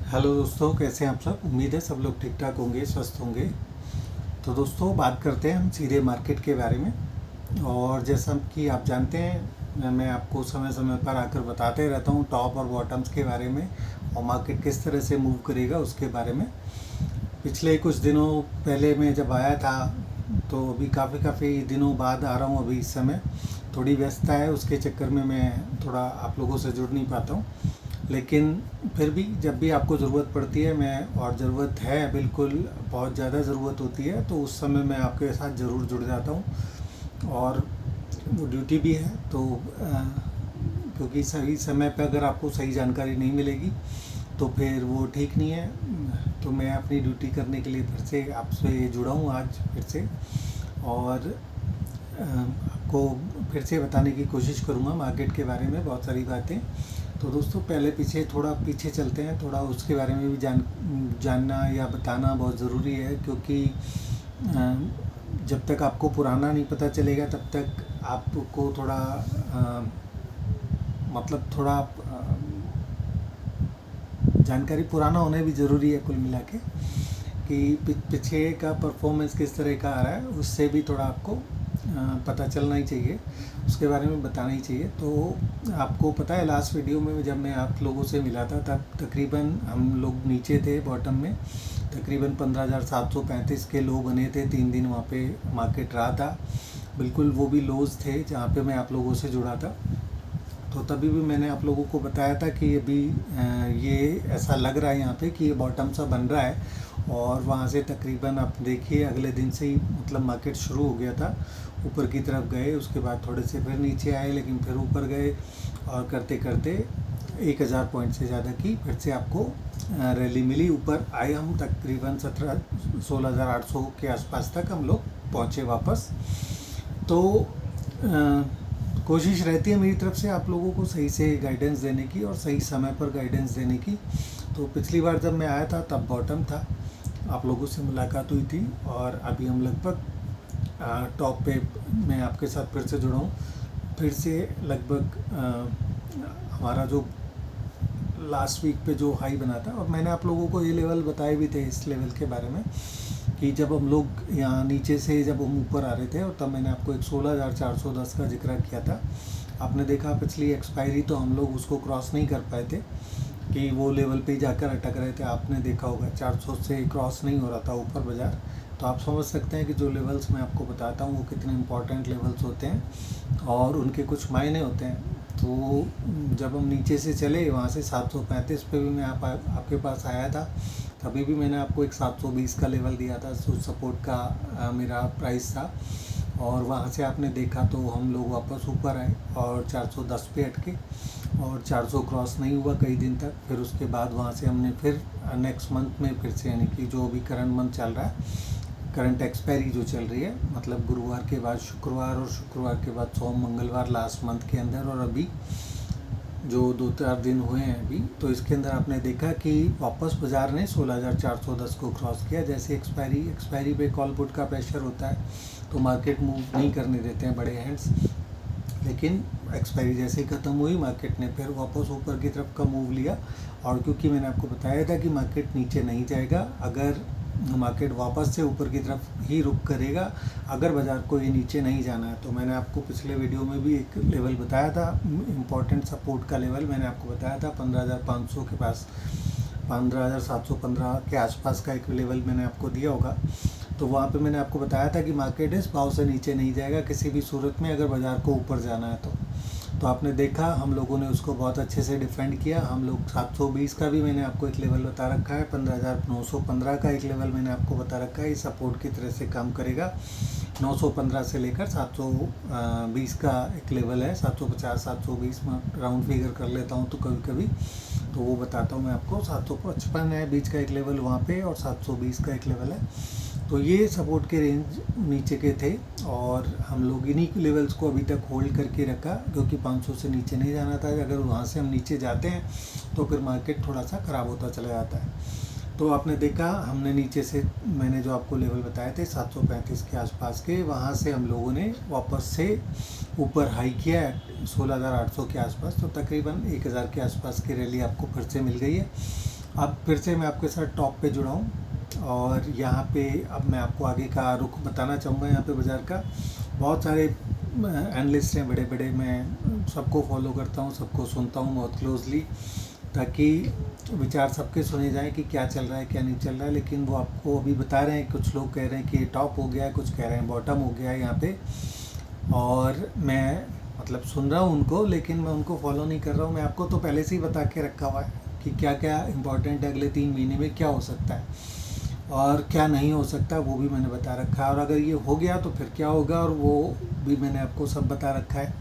Hello दोस्तों, कैसे हैं आप सब। उम्मीद है सब लोग ठीक ठाक होंगे, स्वस्थ होंगे। तो दोस्तों, बात करते हैं हम सीधे मार्केट के बारे में। और जैसा कि आप जानते हैं, मैं आपको समय समय पर आकर बताते रहता हूँ टॉप और बॉटम्स के बारे में, और मार्केट किस तरह से मूव करेगा उसके बारे में। पिछले कुछ दिनों पहले मैं जब आया था, तो अभी काफ़ी दिनों बाद आ रहा हूँ। अभी इस समय थोड़ी व्यस्तता है, उसके चक्कर में मैं थोड़ा आप लोगों से जुड़ नहीं पाता हूँ। लेकिन फिर भी जब भी आपको ज़रूरत पड़ती है, मैं और ज़रूरत है, बिल्कुल बहुत ज़्यादा ज़रूरत होती है, तो उस समय मैं आपके साथ ज़रूर जुड़ जाता हूँ। और वो ड्यूटी भी है, तो क्योंकि सही समय पे अगर आपको सही जानकारी नहीं मिलेगी तो फिर वो ठीक नहीं है। तो मैं अपनी ड्यूटी करने के लिए फिर से आपसे जुड़ा हूँ आज फिर से, और आपको फिर से बताने की कोशिश करूँगा मार्केट के बारे में बहुत सारी बातें। तो दोस्तों, पहले थोड़ा पीछे चलते हैं, थोड़ा उसके बारे में भी जानना या बताना बहुत ज़रूरी है, क्योंकि जब तक आपको पुराना नहीं पता चलेगा तब तक आपको थोड़ा मतलब थोड़ा जानकारी पुराना होना भी ज़रूरी है कुल मिला के, कि पीछे का परफॉर्मेंस किस तरह का आ रहा है, उससे भी थोड़ा आपको पता चलना ही चाहिए, उसके बारे में बताना ही चाहिए। तो आपको पता है, लास्ट वीडियो में जब मैं आप लोगों से मिला था तब तकरीबन हम लोग नीचे थे, बॉटम में तकरीबन 15,735 के लो बने थे। 3 दिन वहाँ पे मार्केट रहा था, बिल्कुल वो भी लोज थे जहाँ पे मैं आप लोगों से जुड़ा था। तो तभी भी मैंने आप लोगों को बताया था कि अभी ये ऐसा लग रहा है यहाँ पे कि ये बॉटम सा बन रहा है। और वहाँ से तकरीबन आप देखिए अगले दिन से ही मतलब मार्केट शुरू हो गया था, ऊपर की तरफ गए, उसके बाद थोड़े से फिर नीचे आए, लेकिन फिर ऊपर गए, और करते करते 1,000 पॉइंट से ज़्यादा की फिर से आपको रैली मिली। ऊपर आए हम तकरीबन 16,800 के आसपास तक हम लोग पहुँचे वापस। तो कोशिश रहती है मेरी तरफ से आप लोगों को सही से गाइडेंस देने की और सही समय पर गाइडेंस देने की। तो पिछली बार जब मैं आया था तब बॉटम था, आप लोगों से मुलाकात हुई थी, और अभी हम लगभग टॉप पे मैं आपके साथ फिर से जुड़ा हूँ। फिर से लगभग हमारा जो लास्ट वीक पे जो हाई बना था, और मैंने आप लोगों को ये लेवल बताए भी थे इस लेवल के बारे में, कि जब हम लोग यहाँ नीचे से जब हम ऊपर आ रहे थे, और तब मैंने आपको एक 16,410 का जिक्र किया था। आपने देखा पिछली एक्सपायरी तो हम लोग उसको क्रॉस नहीं कर पाए थे, कि वो लेवल पे जाकर अटक रहे थे। आपने देखा होगा 400 से क्रॉस नहीं हो रहा था ऊपर बाज़ार। तो आप समझ सकते हैं कि जो लेवल्स मैं आपको बताता हूँ वो कितने इंपॉर्टेंट लेवल्स होते हैं, और उनके कुछ मायने होते हैं। तो जब हम नीचे से चले वहाँ से 735 पे भी मैं आपके पास आया था, तभी भी मैंने आपको एक 720 का लेवल दिया था, जो सपोर्ट का मेरा प्राइस था। और वहाँ से आपने देखा तो हम लोग वापस ऊपर आए और 410 पे अटके, और 400 क्रॉस नहीं हुआ कई दिन तक। फिर उसके बाद वहाँ से हमने फिर नेक्स्ट मंथ में फिर से, यानी कि जो अभी करंट मंथ चल रहा है, करंट एक्सपायरी जो चल रही है, मतलब गुरुवार के बाद शुक्रवार, और शुक्रवार के बाद सोम मंगलवार लास्ट मंथ के अंदर, और अभी जो 2-4 दिन हुए हैं अभी, तो इसके अंदर आपने देखा कि वापस बाज़ार ने 16,410 को क्रॉस किया। जैसे एक्सपायरी पे कॉल पुट का प्रेशर होता है, तो मार्केट मूव नहीं करने देते हैं बड़े हैंड्स, लेकिन एक्सपायरी जैसे ही ख़त्म हुई, मार्केट ने फिर वापस ऊपर की तरफ का मूव लिया। और क्योंकि मैंने आपको बताया था कि मार्केट नीचे नहीं जाएगा, अगर मार्केट वापस से ऊपर की तरफ ही रुक करेगा, अगर बाज़ार को ये नीचे नहीं जाना है, तो मैंने आपको पिछले वीडियो में भी एक लेवल बताया था, इम्पोर्टेंट सपोर्ट का लेवल मैंने आपको बताया था 15,500 के पास, 15,715 के आसपास का एक लेवल मैंने आपको दिया होगा। तो वहाँ पे मैंने आपको बताया था कि मार्केट इस भाव से नीचे नहीं जाएगा किसी भी सूरत में, अगर बाज़ार को ऊपर जाना है तो आपने देखा हम लोगों ने उसको बहुत अच्छे से डिफेंड किया। हम लोग 720 का भी मैंने आपको एक लेवल बता रखा है, 15,915 का एक लेवल मैंने आपको बता रखा है, ये सपोर्ट की तरह से काम करेगा। 915 से लेकर 720 का एक लेवल है, 750 720 में राउंड फिगर कर लेता हूँ तो कभी कभी, तो वो बताता हूँ मैं आपको। 755 है बीच का एक लेवल वहाँ पे, और 720 का एक लेवल है। तो ये सपोर्ट के रेंज नीचे के थे, और हम लोग इन्हीं लेवल्स को अभी तक होल्ड करके रखा, क्योंकि 500 से नीचे नहीं जाना था। अगर वहाँ से हम नीचे जाते हैं तो फिर मार्केट थोड़ा सा ख़राब होता चला जाता है। तो आपने देखा हमने नीचे से, मैंने जो आपको लेवल बताए थे 735 के आसपास के, वहाँ से हम लोगों ने वापस से ऊपर हाई किया है 16,800 के आसपास, तो तकरीबन 1,000 के आसपास की रैली आपको फिर से मिल गई है। अब फिर से मैं आपके साथ टॉप पे जुड़ा हूँ और यहाँ पे अब मैं आपको आगे का रुख बताना चाहूँगा। यहाँ पे बाज़ार का बहुत सारे एनालिस्ट हैं बड़े बड़े, मैं सबको फॉलो करता हूँ, सबको सुनता हूँ बहुत क्लोजली, ताकि विचार सबके सुने जाएं कि क्या चल रहा है क्या नहीं चल रहा है। लेकिन वो आपको अभी बता रहे हैं, कुछ लोग कह रहे हैं कि टॉप हो गया है, कुछ कह रहे हैं बॉटम हो गया है यहाँ पे, और मैं मतलब सुन रहा हूँ उनको, लेकिन मैं उनको फॉलो नहीं कर रहा हूँ। मैं आपको तो पहले से ही बता के रखा हुआ है कि क्या क्या इम्पोर्टेंट है, अगले 3 महीने में क्या हो सकता है और क्या नहीं हो सकता, वो भी मैंने बता रखा है। और अगर ये हो गया तो फिर क्या होगा, और वो भी मैंने आपको सब बता रखा है।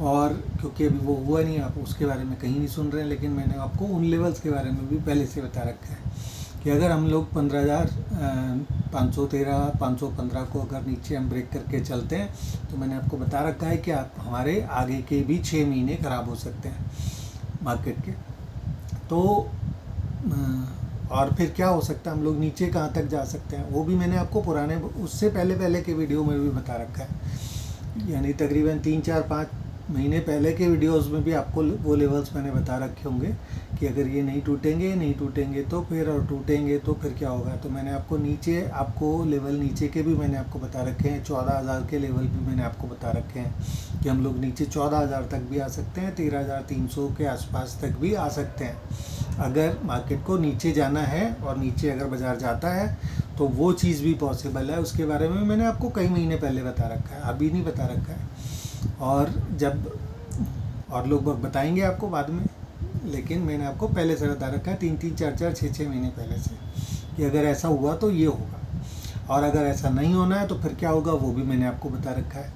और क्योंकि अभी वो हुआ नहीं, आप उसके बारे में कहीं नहीं सुन रहे हैं, लेकिन मैंने आपको उन लेवल्स के बारे में भी पहले से बता रखा है कि अगर हम लोग 15,513 515 को अगर नीचे हम ब्रेक करके चलते हैं, तो मैंने आपको बता रखा है कि आप हमारे आगे के भी 6 महीने ख़राब हो सकते हैं मार्केट के। तो और फिर क्या हो सकता है, हम लोग नीचे कहाँ तक जा सकते हैं, वो भी मैंने आपको पुराने उससे पहले के वीडियो में भी बता रखा है। यानी तकरीबन 3-4-5 महीने पहले के वीडियोस में भी आपको वो लेवल्स मैंने बता रखे होंगे कि अगर ये नहीं टूटेंगे तो फिर, और टूटेंगे तो फिर क्या होगा। तो मैंने आपको लेवल नीचे के भी मैंने आपको बता रखे हैं। 14,000 के लेवल भी मैंने आपको बता रखे हैं कि हम लोग नीचे 14,000 तक भी आ सकते हैं, 13,300 के आसपास तक भी आ सकते हैं। अगर मार्केट को नीचे जाना है और नीचे अगर बाज़ार जाता है तो वो चीज़ भी पॉसिबल है। उसके बारे में मैंने आपको कई महीने पहले बता रखा है, अभी नहीं बता रखा है। और जब और लोग बताएंगे आपको बाद में, लेकिन मैंने आपको पहले से बता रखा है 3-3 4-4 6-6 महीने पहले से कि अगर ऐसा हुआ तो ये होगा, और अगर ऐसा नहीं होना है तो फिर क्या होगा, वो भी मैंने आपको बता रखा है।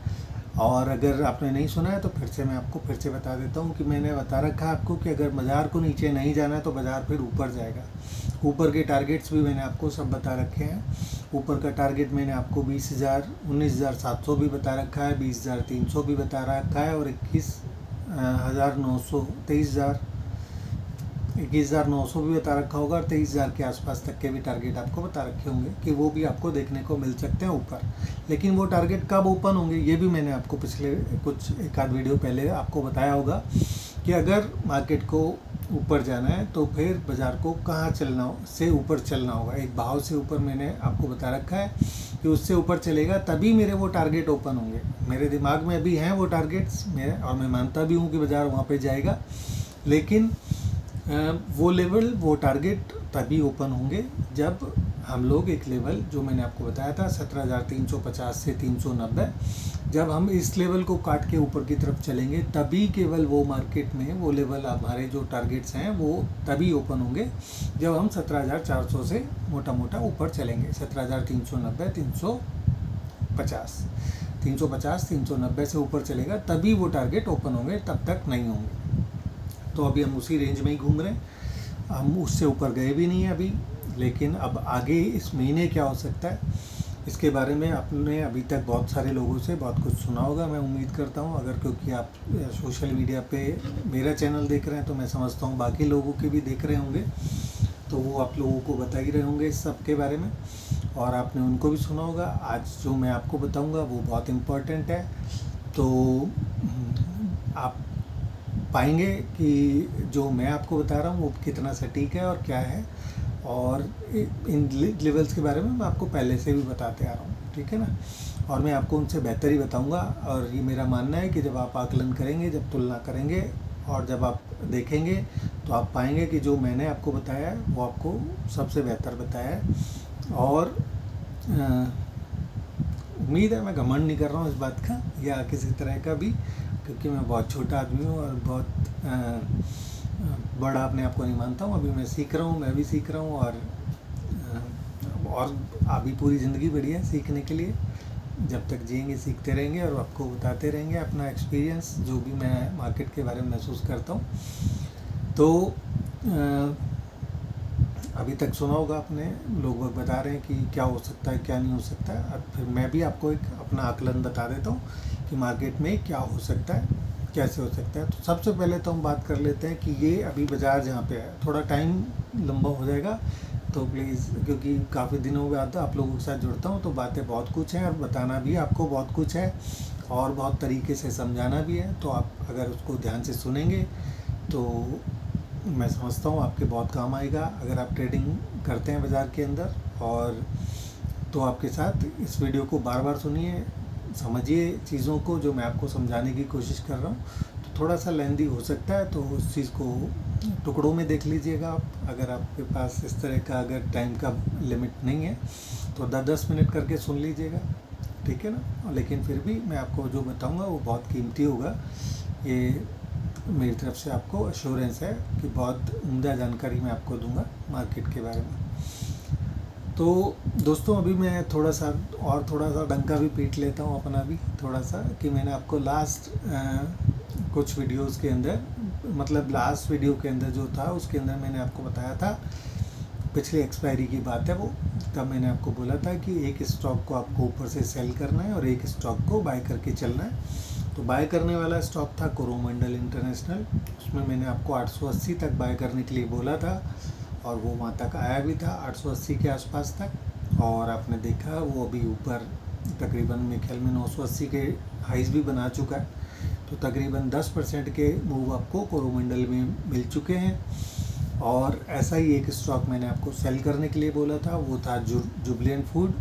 और अगर आपने नहीं सुना है तो फिर से मैं आपको फिर से बता देता हूँ कि मैंने बता रखा है आपको कि अगर बाज़ार को नीचे नहीं जाना है तो बाज़ार फिर ऊपर जाएगा। ऊपर के टारगेट्स भी मैंने आपको सब बता रखे हैं। ऊपर का टारगेट मैंने आपको 20,000 19,700 भी बता रखा है, 20,300 भी बता रखा है, और 21,900 भी बता रखा होगा, और 23,000 के आसपास तक के भी टारगेट आपको बता रखे होंगे कि वो भी आपको देखने को मिल सकते हैं ऊपर। लेकिन वो टारगेट कब ओपन होंगे ये भी मैंने आपको पिछले कुछ एक आध वीडियो पहले आपको बताया होगा कि अगर मार्केट को ऊपर जाना है तो फिर बाज़ार को कहाँ से ऊपर चलना होगा। एक भाव से ऊपर मैंने आपको बता रखा है कि उससे ऊपर चलेगा तभी मेरे वो टारगेट ओपन होंगे। मेरे दिमाग में अभी हैं वो टारगेट्स मेरे, और मैं मानता भी हूँ कि बाज़ार वहाँ पे जाएगा, लेकिन वो लेवल वो टारगेट तभी ओपन होंगे जब हम लोग एक लेवल जो मैंने आपको बताया था 17,350 से 390, जब हम इस लेवल को काट के ऊपर की तरफ चलेंगे तभी केवल वो मार्केट में वो लेवल हमारे जो टारगेट्स हैं वो तभी ओपन होंगे जब हम 17,400 से मोटा मोटा ऊपर चलेंगे। 17,390 350 390 से ऊपर चलेगा तभी वो टारगेट ओपन होंगे, तब तक नहीं होंगे। तो अभी हम उसी रेंज में ही घूम रहे हैं, हम उससे ऊपर गए भी नहीं हैं अभी। लेकिन अब आगे इस महीने क्या हो सकता है इसके बारे में आपने अभी तक बहुत सारे लोगों से बहुत कुछ सुना होगा, मैं उम्मीद करता हूँ। अगर क्योंकि आप सोशल मीडिया पे मेरा चैनल देख रहे हैं तो मैं समझता हूँ बाकी लोगों के भी देख रहे होंगे, तो वो आप लोगों को बता ही रहे होंगे इस सब के बारे में, और आपने उनको भी सुना होगा। आज जो मैं आपको बताऊँगा वो बहुत इम्पोर्टेंट है, तो आप पाएंगे कि जो मैं आपको बता रहा हूँ वो कितना सटीक है और क्या है। और इन लेवल्स के बारे में मैं आपको पहले से भी बताते आ रहा हूँ, ठीक है ना, और मैं आपको उनसे बेहतर ही बताऊँगा। और ये मेरा मानना है कि जब आप आकलन करेंगे, जब तुलना करेंगे और जब आप देखेंगे तो आप पाएंगे कि जो मैंने आपको बताया है वो आपको सबसे बेहतर बताया है। और उम्मीद है, मैं घमंड नहीं कर रहा हूँ इस बात का या किसी तरह का भी, क्योंकि मैं बहुत छोटा आदमी हूँ और बहुत बड़ा अपने आप को नहीं मानता हूँ। अभी मैं सीख रहा हूँ, मैं भी सीख रहा हूँ, और अभी पूरी ज़िंदगी बड़ी है सीखने के लिए। जब तक जिएंगे सीखते रहेंगे और आपको बताते रहेंगे अपना एक्सपीरियंस जो भी मैं मार्केट के बारे में महसूस करता हूँ। तो अभी तक सुना होगा आपने, लोग बता रहे हैं कि क्या हो सकता है क्या नहीं हो सकता है। अब फिर मैं भी आपको एक अपना आकलन बता देता हूँ कि मार्केट में क्या हो सकता है, कैसे हो सकता है। तो सबसे पहले तो हम बात कर लेते हैं कि ये अभी बाज़ार जहाँ पे है, थोड़ा टाइम लंबा हो जाएगा तो प्लीज़, क्योंकि काफ़ी दिनों बाद आप लोगों के साथ जुड़ता हूँ तो बातें बहुत कुछ हैं और बताना भी आपको बहुत कुछ है और बहुत तरीके से समझाना भी है। तो आप अगर उसको ध्यान से सुनेंगे तो मैं समझता हूँ आपके बहुत काम आएगा अगर आप ट्रेडिंग करते हैं बाज़ार के अंदर। और तो आपके साथ इस वीडियो को बार बार सुनिए, समझिए चीज़ों को जो मैं आपको समझाने की कोशिश कर रहा हूँ। तो थोड़ा सा लेंदी हो सकता है, तो उस चीज़ को टुकड़ों में देख लीजिएगा आप। अगर आपके पास इस तरह का अगर टाइम का लिमिट नहीं है तो 10-10 मिनट करके सुन लीजिएगा, ठीक है ना। लेकिन फिर भी मैं आपको जो बताऊंगा वो बहुत कीमती होगा। ये मेरी तरफ से आपको अश्योरेंस है कि बहुत उम्दा जानकारी मैं आपको दूंगा मार्केट के बारे में। तो दोस्तों अभी मैं थोड़ा सा डंका भी पीट लेता हूँ अपना भी थोड़ा सा, कि मैंने आपको लास्ट कुछ वीडियोस के अंदर, मतलब लास्ट वीडियो के अंदर जो था उसके अंदर मैंने आपको बताया था, पिछली एक्सपायरी की बात है वो, तब मैंने आपको बोला था कि एक स्टॉक को आपको ऊपर से सेल करना है और एक स्टॉक को बाय करके चलना है। तो बाय करने वाला स्टॉक था कोरोमंडल इंटरनेशनल। उसमें मैंने आपको 880 तक बाय करने के लिए बोला था और वो वहाँ तक आया भी था 880 के आसपास तक। और आपने देखा वो अभी ऊपर तकरीबन मेरे ख्याल में 980 के हाइज भी बना चुका है। तो तकरीबन 10% के मूव आपको कोरोमंडल में मिल चुके हैं। और ऐसा ही एक स्टॉक मैंने आपको सेल करने के लिए बोला था, वो था जुबिलेंट फूड।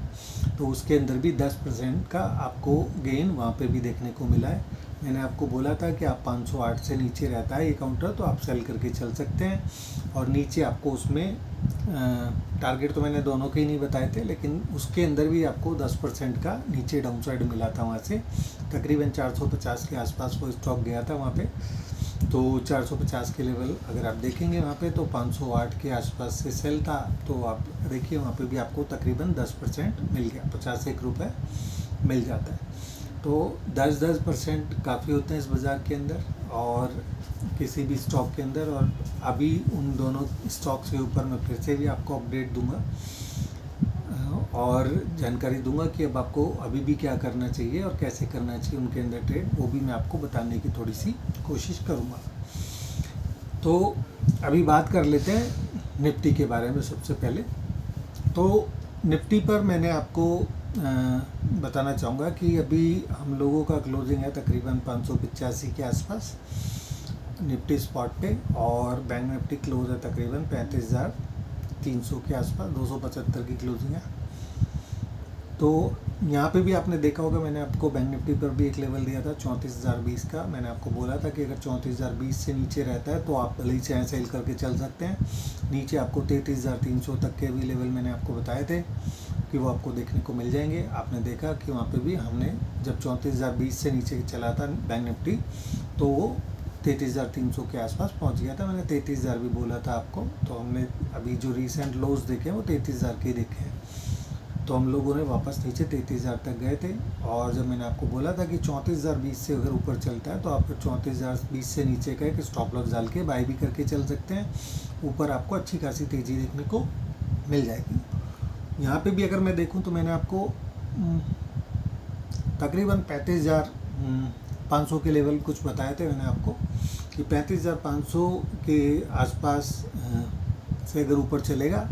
तो उसके अंदर भी 10% का आपको गेन वहाँ पे भी देखने को मिला है। मैंने आपको बोला था कि आप 508 से नीचे रहता है ये काउंटर तो आप सेल करके चल सकते हैं। और नीचे आपको उसमें टारगेट तो मैंने दोनों के ही नहीं बताए थे, लेकिन उसके अंदर भी आपको 10% का नीचे डाउन साइड मिला था। वहाँ से तकरीबन 450 के आसपास वो स्टॉक गया था वहाँ पे। तो 450 के लेवल अगर आप देखेंगे वहाँ पे तो 508 के आसपास से सेल था। तो आप देखिए वहाँ पे भी आपको तकरीबन 10% मिल गया, 51 रुपये मिल जाता है। तो 10% काफ़ी होते हैं इस बाज़ार के अंदर और किसी भी स्टॉक के अंदर। और अभी उन दोनों स्टॉक्स के ऊपर मैं फिर से भी आपको अपडेट दूंगा और जानकारी दूंगा कि अब आपको अभी भी क्या करना चाहिए और कैसे करना चाहिए उनके अंदर ट्रेड, वो भी मैं आपको बताने की थोड़ी सी कोशिश करूंगा। तो अभी बात कर लेते हैं निफ्टी के बारे में। सबसे पहले तो निफ्टी पर मैंने आपको बताना चाहूँगा कि अभी हम लोगों का क्लोजिंग है तकरीबन 585 के आसपास निफ्टी स्पॉट पे, और बैंक निफ्टी क्लोज है तकरीबन 35,300 के आसपास, 275 की क्लोजिंग है। तो यहाँ पे भी आपने देखा होगा मैंने आपको बैंक निफ्टी पर भी एक लेवल दिया था 34,020 का। मैंने आपको बोला था कि अगर 34,020 से नीचे रहता है तो आप भले ही चाहे सेल करके चल सकते हैं। नीचे आपको 33,300 तक के भी लेवल मैंने आपको बताए थे कि वो आपको देखने को मिल जाएंगे। आपने देखा कि वहाँ पे भी हमने जब 34,020 से नीचे चला था बैंक निफ्टी तो वो 33,300 के आसपास पहुँच गया था। मैंने 33,000 भी बोला था आपको। तो हमने अभी जो रिसेंट लोज देखे हैं वो 33,000 के देखे हैं। तो हम लोगों ने वापस नीचे 33,000 तक गए थे। और जब मैंने आपको बोला था कि 34,020 से अगर ऊपर चलता है तो आप 34,020 से नीचे का एक स्टॉप लॉस डाल के बाय भी करके चल सकते हैं। ऊपर आपको अच्छी खासी तेज़ी देखने को मिल जाएगी। यहाँ पे भी अगर मैं देखूँ तो मैंने आपको तकरीबन 35,500 के लेवल कुछ बताए थे मैंने आपको कि 35,500 के आसपास से अगर ऊपर चलेगा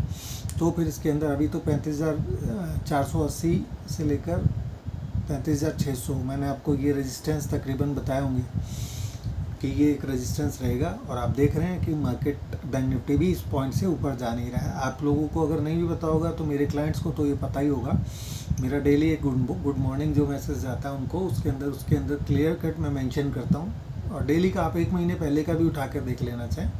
तो फिर इसके अंदर अभी तो 35,480 से लेकर 35,600 मैंने आपको ये रेजिस्टेंस तकरीबन बताए होंगे कि ये एक रेजिस्टेंस रहेगा। और आप देख रहे हैं कि मार्केट बैंक निफ्टी भी इस पॉइंट से ऊपर जा नहीं रहा है। आप लोगों को अगर नहीं भी पता होगा तो मेरे क्लाइंट्स को तो ये पता ही होगा। मेरा डेली एक गुड मॉर्निंग जो मैसेज आता है उनको उसके अंदर क्लियर कट मैं मेंशन करता हूँ। और डेली का आप 1 महीने पहले का भी उठा कर देख लेना चाहें,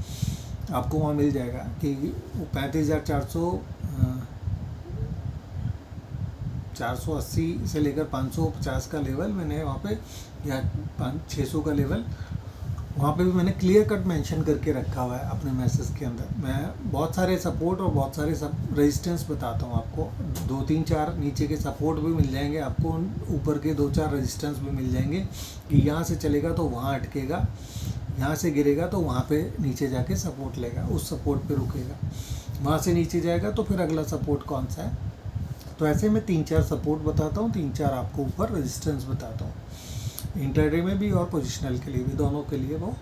आपको वहाँ मिल जाएगा कि वो 35,480 से लेकर 550 का लेवल मैंने वहाँ पे, या 600 का लेवल वहाँ पे भी मैंने क्लियर कट मेंशन करके रखा हुआ है अपने मैसेज के अंदर। मैं बहुत सारे सपोर्ट और बहुत सारे रेजिस्टेंस बताता हूँ आपको। 2-3-4 नीचे के सपोर्ट भी मिल जाएंगे आपको, ऊपर के 2-4 रेजिस्टेंस भी मिल जाएंगे कि यहाँ से चलेगा तो वहाँ अटकेगा, यहाँ से गिरेगा तो वहाँ पे नीचे जाके सपोर्ट लेगा, उस सपोर्ट पे रुकेगा, वहाँ से नीचे जाएगा तो फिर अगला सपोर्ट कौन सा है। तो ऐसे मैं 3-4 सपोर्ट बताता हूँ, 3-4 आपको ऊपर रेजिस्टेंस बताता हूँ। इंट्राडे में भी और पोजिशनल के लिए भी, दोनों के लिए वो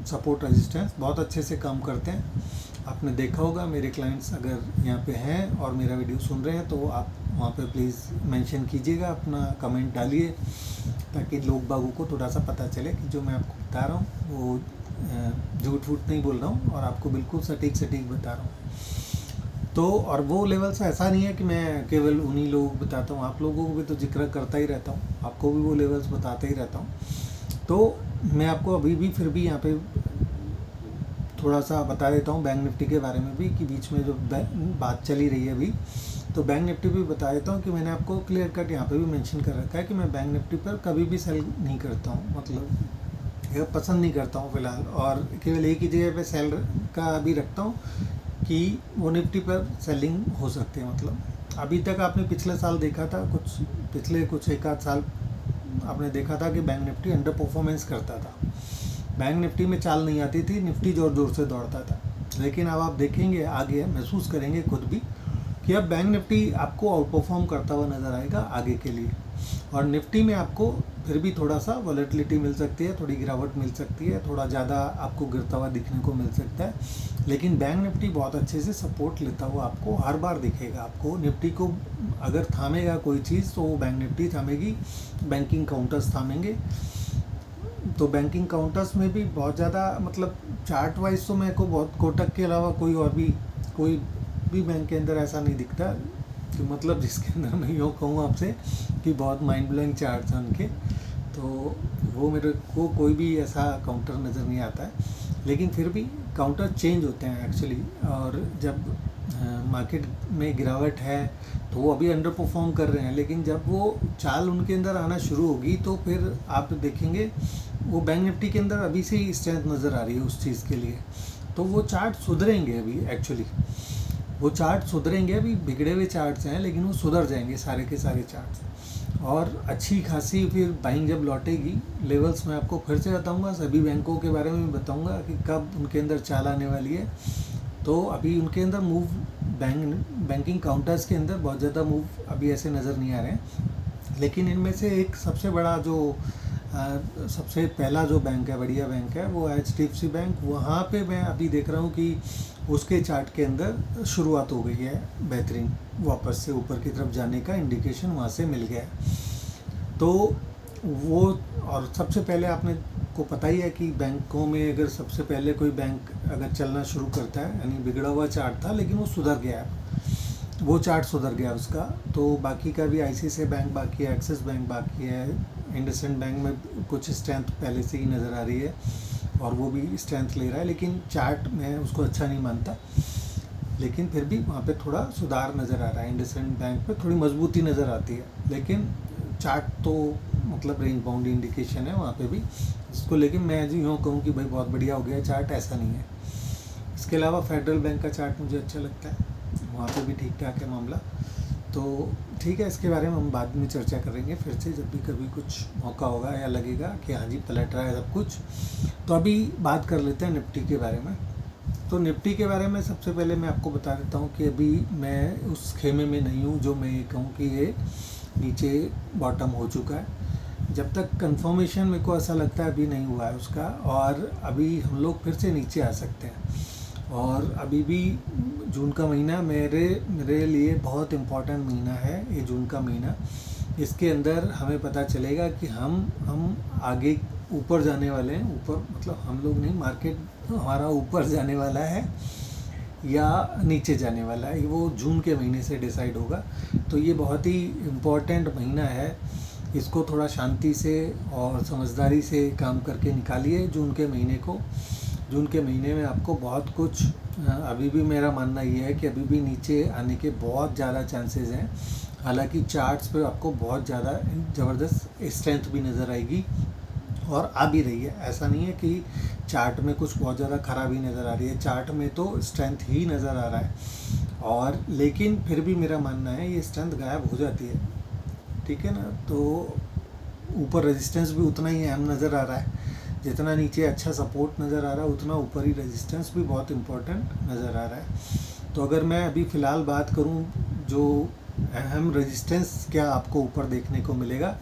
सपोर्ट रेजिस्टेंस बहुत अच्छे से काम करते हैं। आपने देखा होगा मेरे क्लाइंट्स अगर यहाँ पे हैं और मेरा वीडियो सुन रहे हैं तो आप वहाँ पे प्लीज़ मेंशन कीजिएगा, अपना कमेंट डालिए ताकि लोग बागों को थोड़ा सा पता चले कि जो मैं आपको बता रहा हूँ वो झूठ फूट नहीं बोल रहा हूँ और आपको बिल्कुल सटीक बता रहा हूँ। तो और वो लेवल्स ऐसा नहीं है कि मैं केवल उन्हीं लोगों को बताता हूँ, आप लोगों को भी तो जिक्र करता ही रहता हूँ, आपको भी वो लेवल्स बताते ही रहता हूँ। तो मैं आपको अभी भी फिर भी यहाँ पे थोड़ा सा बता देता हूँ बैंक निफ्टी के बारे में भी, कि बीच में जो बात चली रही है अभी, तो बैंक निफ्टी भी बता देता हूँ कि मैंने आपको क्लियर कट यहाँ पे भी मेंशन कर रखा है कि मैं बैंक निफ्टी पर कभी भी सेल नहीं करता हूँ, मतलब यह पसंद नहीं करता हूँ फ़िलहाल, और केवल एक ही जगह पे सेल का भी रखता हूँ कि वो निफ्टी पर सेलिंग हो सकती है। मतलब अभी तक आपने पिछले साल देखा था, पिछले कुछ एक आध साल आपने देखा था कि बैंक निफ्टी अंडर परफॉर्मेंस करता था, बैंक निफ्टी में चाल नहीं आती थी, निफ्टी ज़ोर ज़ोर से दौड़ता था। लेकिन अब आप देखेंगे आगे, महसूस करेंगे खुद भी कि अब बैंक निफ्टी आपको आउट परफॉर्म करता हुआ नज़र आएगा आगे के लिए, और निफ्टी में आपको फिर भी थोड़ा सा वॉलेटिलिटी मिल सकती है, थोड़ी गिरावट मिल सकती है, थोड़ा ज़्यादा आपको गिरता हुआ दिखने को मिल सकता है, लेकिन बैंक निफ्टी बहुत अच्छे से सपोर्ट लेता हुआ आपको हर बार दिखेगा। आपको निफ्टी को अगर थामेगा कोई चीज़ तो वो बैंक निफ्टी थामेगी, बैंकिंग काउंटर्स थामेंगे। तो बैंकिंग काउंटर्स में भी बहुत ज़्यादा, मतलब चार्ट वाइज तो मेरे को बहुत, कोटक के अलावा कोई भी बैंक के अंदर ऐसा नहीं दिखता कि मतलब जिसके अंदर मैं यूँ कहूँ आपसे कि बहुत माइंड ब्लोइंग चार्ट्स हैं उनके, तो वो मेरे को कोई भी ऐसा काउंटर नज़र नहीं आता है। लेकिन फिर भी काउंटर चेंज होते हैं एक्चुअली, और जब मार्केट में गिरावट है तो वो अभी अंडर परफॉर्म कर रहे हैं, लेकिन जब वो चाल उनके अंदर आना शुरू होगी तो फिर आप देखेंगे वो बैंक निफ्टी के अंदर अभी से ही स्ट्रेंथ नज़र आ रही है उस चीज़ के लिए। तो वो चार्ट सुधरेंगे अभी, एक्चुअली वो चार्ट सुधरेंगे, अभी बिगड़े हुए चार्ट्स हैं लेकिन वो सुधर जाएंगे सारे के सारे चार्ट्स, और अच्छी खासी फिर बाइंग जब लौटेगी लेवल्स मैं आपको फिर से बताऊंगा, सभी बैंकों के बारे में भी बताऊंगा कि कब उनके अंदर चाल आने वाली है। तो अभी उनके अंदर मूव, बैंकिंग काउंटर्स के अंदर बहुत ज़्यादा मूव अभी ऐसे नज़र नहीं आ रहे हैं, लेकिन इनमें से एक सबसे बड़ा जो सबसे पहला जो बैंक है, बढ़िया बैंक है, वो HDFC बैंक। वहाँ पे मैं अभी देख रहा हूँ कि उसके चार्ट के अंदर शुरुआत हो गई है बेहतरीन, वापस से ऊपर की तरफ जाने का इंडिकेशन वहाँ से मिल गया है। तो वो, और सबसे पहले आपने को पता ही है कि बैंकों में अगर सबसे पहले कोई बैंक अगर चलना शुरू करता है, यानी बिगड़ा हुआ चार्ट था लेकिन वो सुधर गया है, वो चार्ट सुधर गया उसका, तो बाकी का भी ICICI बैंक बाकी है, एक्सिस बैंक बाकी है, इंडसइंड बैंक में कुछ स्ट्रेंथ पहले से ही नज़र आ रही है और वो भी स्ट्रेंथ ले रहा है, लेकिन चार्ट मैं उसको अच्छा नहीं मानता, लेकिन फिर भी वहाँ पे थोड़ा सुधार नज़र आ रहा है। इंडसइंड बैंक पे थोड़ी मजबूती नज़र आती है, लेकिन चार्ट तो मतलब रेंज बाउंड इंडिकेशन है वहाँ पे भी, जिसको लेकिन मैं यूँ कहूँ कि भाई बहुत बढ़िया हो गया चार्ट, ऐसा नहीं है। इसके अलावा फेडरल बैंक का चार्ट मुझे अच्छा लगता है, वहाँ पे भी ठीक ठाक है मामला। तो ठीक है, इसके बारे में हम बाद में चर्चा करेंगे फिर से, जब भी कभी कुछ मौका होगा या लगेगा कि हाँ जी पलट रहा है सब कुछ। तो अभी बात कर लेते हैं निफ्टी के बारे में। तो निफ्टी के बारे में सबसे पहले मैं आपको बता देता हूँ कि अभी मैं उस खेमे में नहीं हूँ जो मैं ये कहूँ कि ये नीचे बॉटम हो चुका है। जब तक कंफर्मेशन मेरे को ऐसा लगता है अभी नहीं हुआ है उसका, और अभी हम लोग फिर से नीचे आ सकते हैं। और अभी भी जून का महीना मेरे लिए बहुत इम्पॉर्टेंट महीना है ये जून का महीना। इसके अंदर हमें पता चलेगा कि हम आगे ऊपर जाने वाले हैं, ऊपर मतलब हम लोग नहीं, मार्केट हमारा ऊपर जाने वाला है या नीचे जाने वाला है, वो जून के महीने से डिसाइड होगा। तो ये बहुत ही इम्पॉर्टेंट महीना है, इसको थोड़ा शांति से और समझदारी से काम करके निकालिए जून के महीने को। जून के महीने में आपको बहुत कुछ, अभी भी मेरा मानना ये है कि अभी भी नीचे आने के बहुत ज़्यादा चांसेस हैं। हालांकि चार्ट्स पे आपको बहुत ज़्यादा ज़बरदस्त स्ट्रेंथ भी नज़र आएगी और आ भी रही है, ऐसा नहीं है कि चार्ट में कुछ बहुत ज़्यादा खराबी नज़र आ रही है, चार्ट में तो स्ट्रेंथ ही नज़र आ रहा है। और लेकिन फिर भी मेरा मानना है ये स्ट्रेंथ गायब हो जाती है, ठीक है ना। तो ऊपर रेजिस्टेंस भी उतना ही अहम नज़र आ रहा है, जितना नीचे अच्छा सपोर्ट नज़र आ रहा है उतना ऊपर ही रेजिस्टेंस भी बहुत इम्पोर्टेंट नज़र आ रहा है। तो अगर मैं अभी फ़िलहाल बात करूं जो अहम रेजिस्टेंस क्या आपको ऊपर देखने को मिलेगा,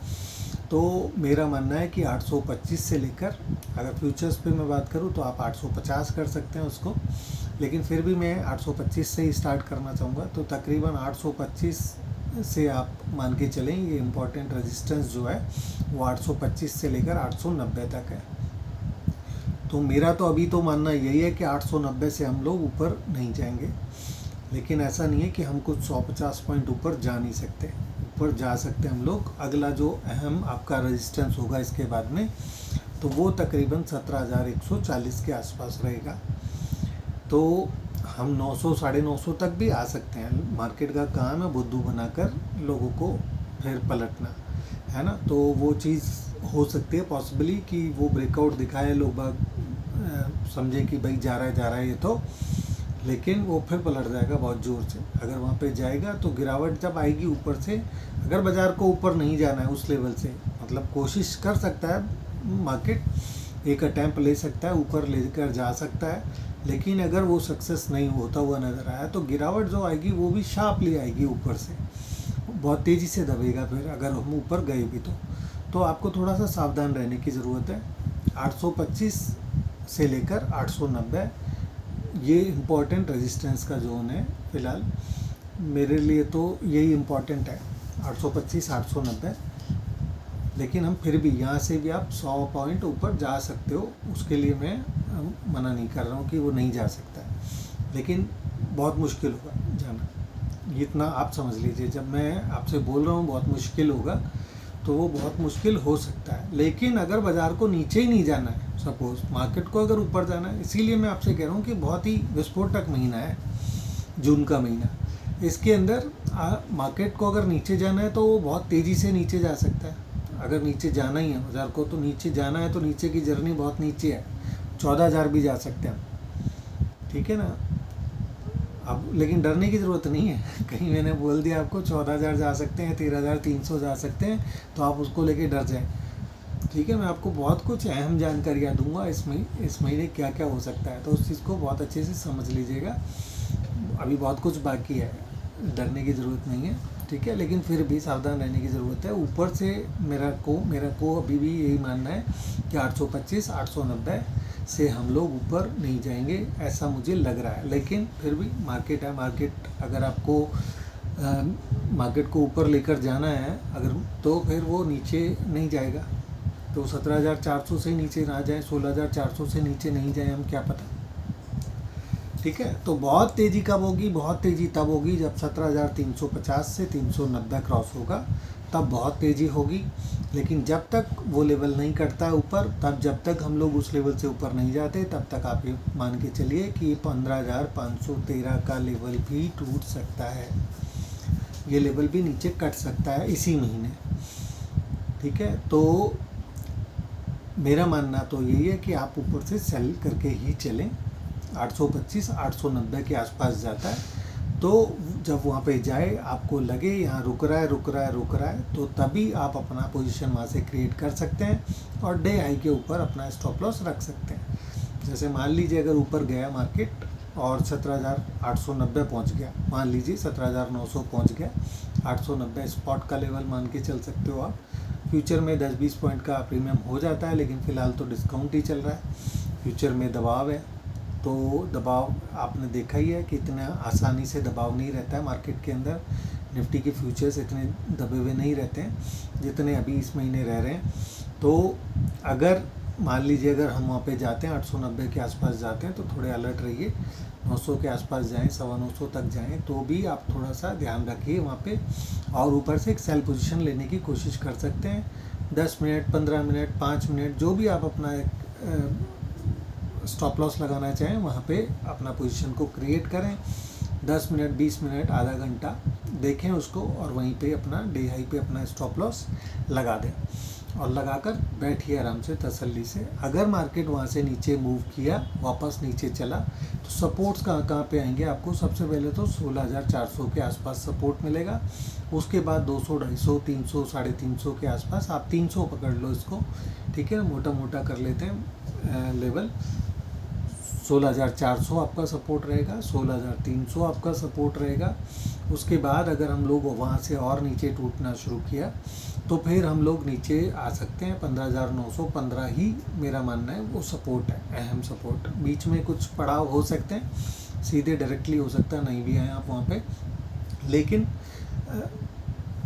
तो मेरा मानना है कि 825 से लेकर, अगर फ्यूचर्स पे मैं बात करूं तो आप 850 कर सकते हैं उसको, लेकिन फिर भी मैं 825 से ही स्टार्ट करना चाहूँगा। तो तकरीबन 825 से आप मान के चलें, ये इम्पॉर्टेंट रेजिस्टेंस जो है वो 825 से लेकर 890 तक है। तो मेरा तो अभी तो मानना यही है कि 890 से हम लोग ऊपर नहीं जाएंगे, लेकिन ऐसा नहीं है कि हम कुछ 150 पॉइंट ऊपर जा नहीं सकते। ऊपर जा सकते हम लोग। अगला जो अहम आपका रेजिस्टेंस होगा इसके बाद में, तो वो तकरीबन 17,140 के आसपास रहेगा। तो हम 900 950 तक भी आ सकते हैं। मार्केट का काम है बुद्धू बनाकर लोगों को फिर पलटना, है ना। तो वो चीज़ हो सकती है पॉसिबली कि वो ब्रेकआउट दिखाए, लोग बाग समझे कि भाई जा रहा है ये तो, लेकिन वो फिर पलट जाएगा बहुत ज़ोर से। अगर वहाँ पे जाएगा तो गिरावट जब आएगी ऊपर से, अगर बाज़ार को ऊपर नहीं जाना है उस लेवल से, मतलब कोशिश कर सकता है मार्केट, एक अटैम्प्ट ले सकता है, ऊपर लेकर जा सकता है, लेकिन अगर वो सक्सेस नहीं होता हुआ नज़र आया तो गिरावट जो आएगी वो भी शार्पली आएगी ऊपर से, बहुत तेज़ी से दबेगा फिर अगर हम ऊपर गए भी तो आपको थोड़ा सा सावधान रहने की ज़रूरत है। 825 से लेकर 890 ये इम्पॉर्टेंट रेजिस्टेंस का जोन है फ़िलहाल मेरे लिए, तो यही इम्पॉर्टेंट है 825 890। लेकिन हम फिर भी यहाँ से भी आप 100 पॉइंट ऊपर जा सकते हो, उसके लिए मैं मना नहीं कर रहा हूँ कि वो नहीं जा सकता है, लेकिन बहुत मुश्किल होगा जाना। इतना आप समझ लीजिए, जब मैं आपसे बोल रहा हूँ बहुत मुश्किल होगा, तो वो बहुत मुश्किल हो सकता है। लेकिन अगर बाज़ार को नीचे ही नहीं जाना है, सपोज़ मार्केट को अगर ऊपर जाना है, इसीलिए मैं आपसे कह रहा हूँ कि बहुत ही विस्फोटक महीना है जून का महीना। इसके अंदर मार्केट को अगर नीचे जाना है तो वो बहुत तेज़ी से नीचे जा सकता है। अगर नीचे जाना ही है बाज़ार को, तो नीचे जाना है तो नीचे की जर्नी बहुत नीचे है, 14,000 भी जा सकते हैं, ठीक है ना। अब लेकिन डरने की ज़रूरत नहीं है। कहीं मैंने बोल दिया आपको 14,000 जा सकते हैं, 13,300 जा सकते हैं, तो आप उसको लेके डर जाएं, ठीक है। मैं आपको बहुत कुछ अहम जानकारियाँ दूंगा इस महीने क्या क्या हो सकता है, तो उस चीज़ को बहुत अच्छे से समझ लीजिएगा। अभी बहुत कुछ बाकी है, डरने की ज़रूरत नहीं है, ठीक है, लेकिन फिर भी सावधान रहने की ज़रूरत है। ऊपर से मेरा को अभी भी यही मानना है कि 825 890 से हम लोग ऊपर नहीं जाएंगे, ऐसा मुझे लग रहा है। लेकिन फिर भी मार्केट है, मार्केट अगर आपको मार्केट को ऊपर लेकर जाना है अगर, तो फिर वो नीचे नहीं जाएगा। तो 17,400 से नीचे ना जाए, 16,400 से नीचे नहीं जाए, हम क्या पता, ठीक है। तो बहुत तेज़ी कब होगी? बहुत तेज़ी तब होगी जब 17,350 से 390 क्रॉस होगा, तब बहुत तेज़ी होगी। लेकिन जब तक वो लेवल नहीं कटता है ऊपर, तब जब तक हम लोग उस लेवल से ऊपर नहीं जाते, तब तक आप ये मान के चलिए कि 15,513 का लेवल भी टूट सकता है, ये लेवल भी नीचे कट सकता है इसी महीने, ठीक है। तो मेरा मानना तो यही है कि आप ऊपर से सेल करके ही चलें। 825 890 के आसपास जाता है, तो जब वहाँ पे जाए आपको लगे यहाँ रुक रहा है, तो तभी आप अपना पोजीशन वहाँ से क्रिएट कर सकते हैं और डे हाई के ऊपर अपना स्टॉप लॉस रख सकते हैं। जैसे मान लीजिए अगर ऊपर गया मार्केट और 17,890 पहुँच गया, मान लीजिए 17,900 पहुँच गया, 890 स्पॉट का लेवल मान के चल सकते हो आप। फ्यूचर में 10-20 पॉइंट का प्रीमियम हो जाता है, लेकिन फ़िलहाल तो डिस्काउंट ही चल रहा है, फ्यूचर में दबाव है। तो दबाव आपने देखा ही है कि इतना आसानी से दबाव नहीं रहता है मार्केट के अंदर। निफ्टी के फ्यूचर्स इतने दबे हुए नहीं रहते हैं जितने अभी इस महीने रह रहे हैं। तो अगर मान लीजिए अगर हम वहाँ पे जाते हैं 890 के आसपास जाते हैं, तो थोड़े अलर्ट रहिए। 900 के आसपास जाएं, 925 तक जाएं, तो भी आप थोड़ा सा ध्यान रखिए वहाँ पे, और ऊपर से एक सेल पोजीशन लेने की कोशिश कर सकते हैं। 10 मिनट, 15 मिनट, 5 मिनट, जो भी आप अपना एक स्टॉप लॉस लगाना चाहें वहाँ पे अपना पोजीशन को क्रिएट करें। 10 मिनट, 20 मिनट, आधा घंटा देखें उसको, और वहीं पे अपना डे हाई पे अपना स्टॉप लॉस लगा दें और लगाकर बैठिए आराम से तसल्ली से। अगर मार्केट वहाँ से नीचे मूव किया, वापस नीचे चला, तो सपोर्ट्स कहाँ पे आएंगे आपको? सबसे पहले तो 16,400 के आसपास सपोर्ट मिलेगा। उसके बाद 200, 250, 300, 350 के आसपास, आप 300 पकड़ लो इसको, ठीक है, मोटा मोटा कर लेते हैं लेवल। 16,400 आपका सपोर्ट रहेगा, 16,300 आपका सपोर्ट रहेगा। उसके बाद अगर हम लोग वहाँ से और नीचे टूटना शुरू किया, तो फिर हम लोग नीचे आ सकते हैं 15,915 ही मेरा मानना है वो सपोर्ट है, अहम सपोर्ट। बीच में कुछ पड़ाव हो सकते हैं, सीधे डायरेक्टली हो सकता है नहीं भी आए आप वहाँ पे, लेकिन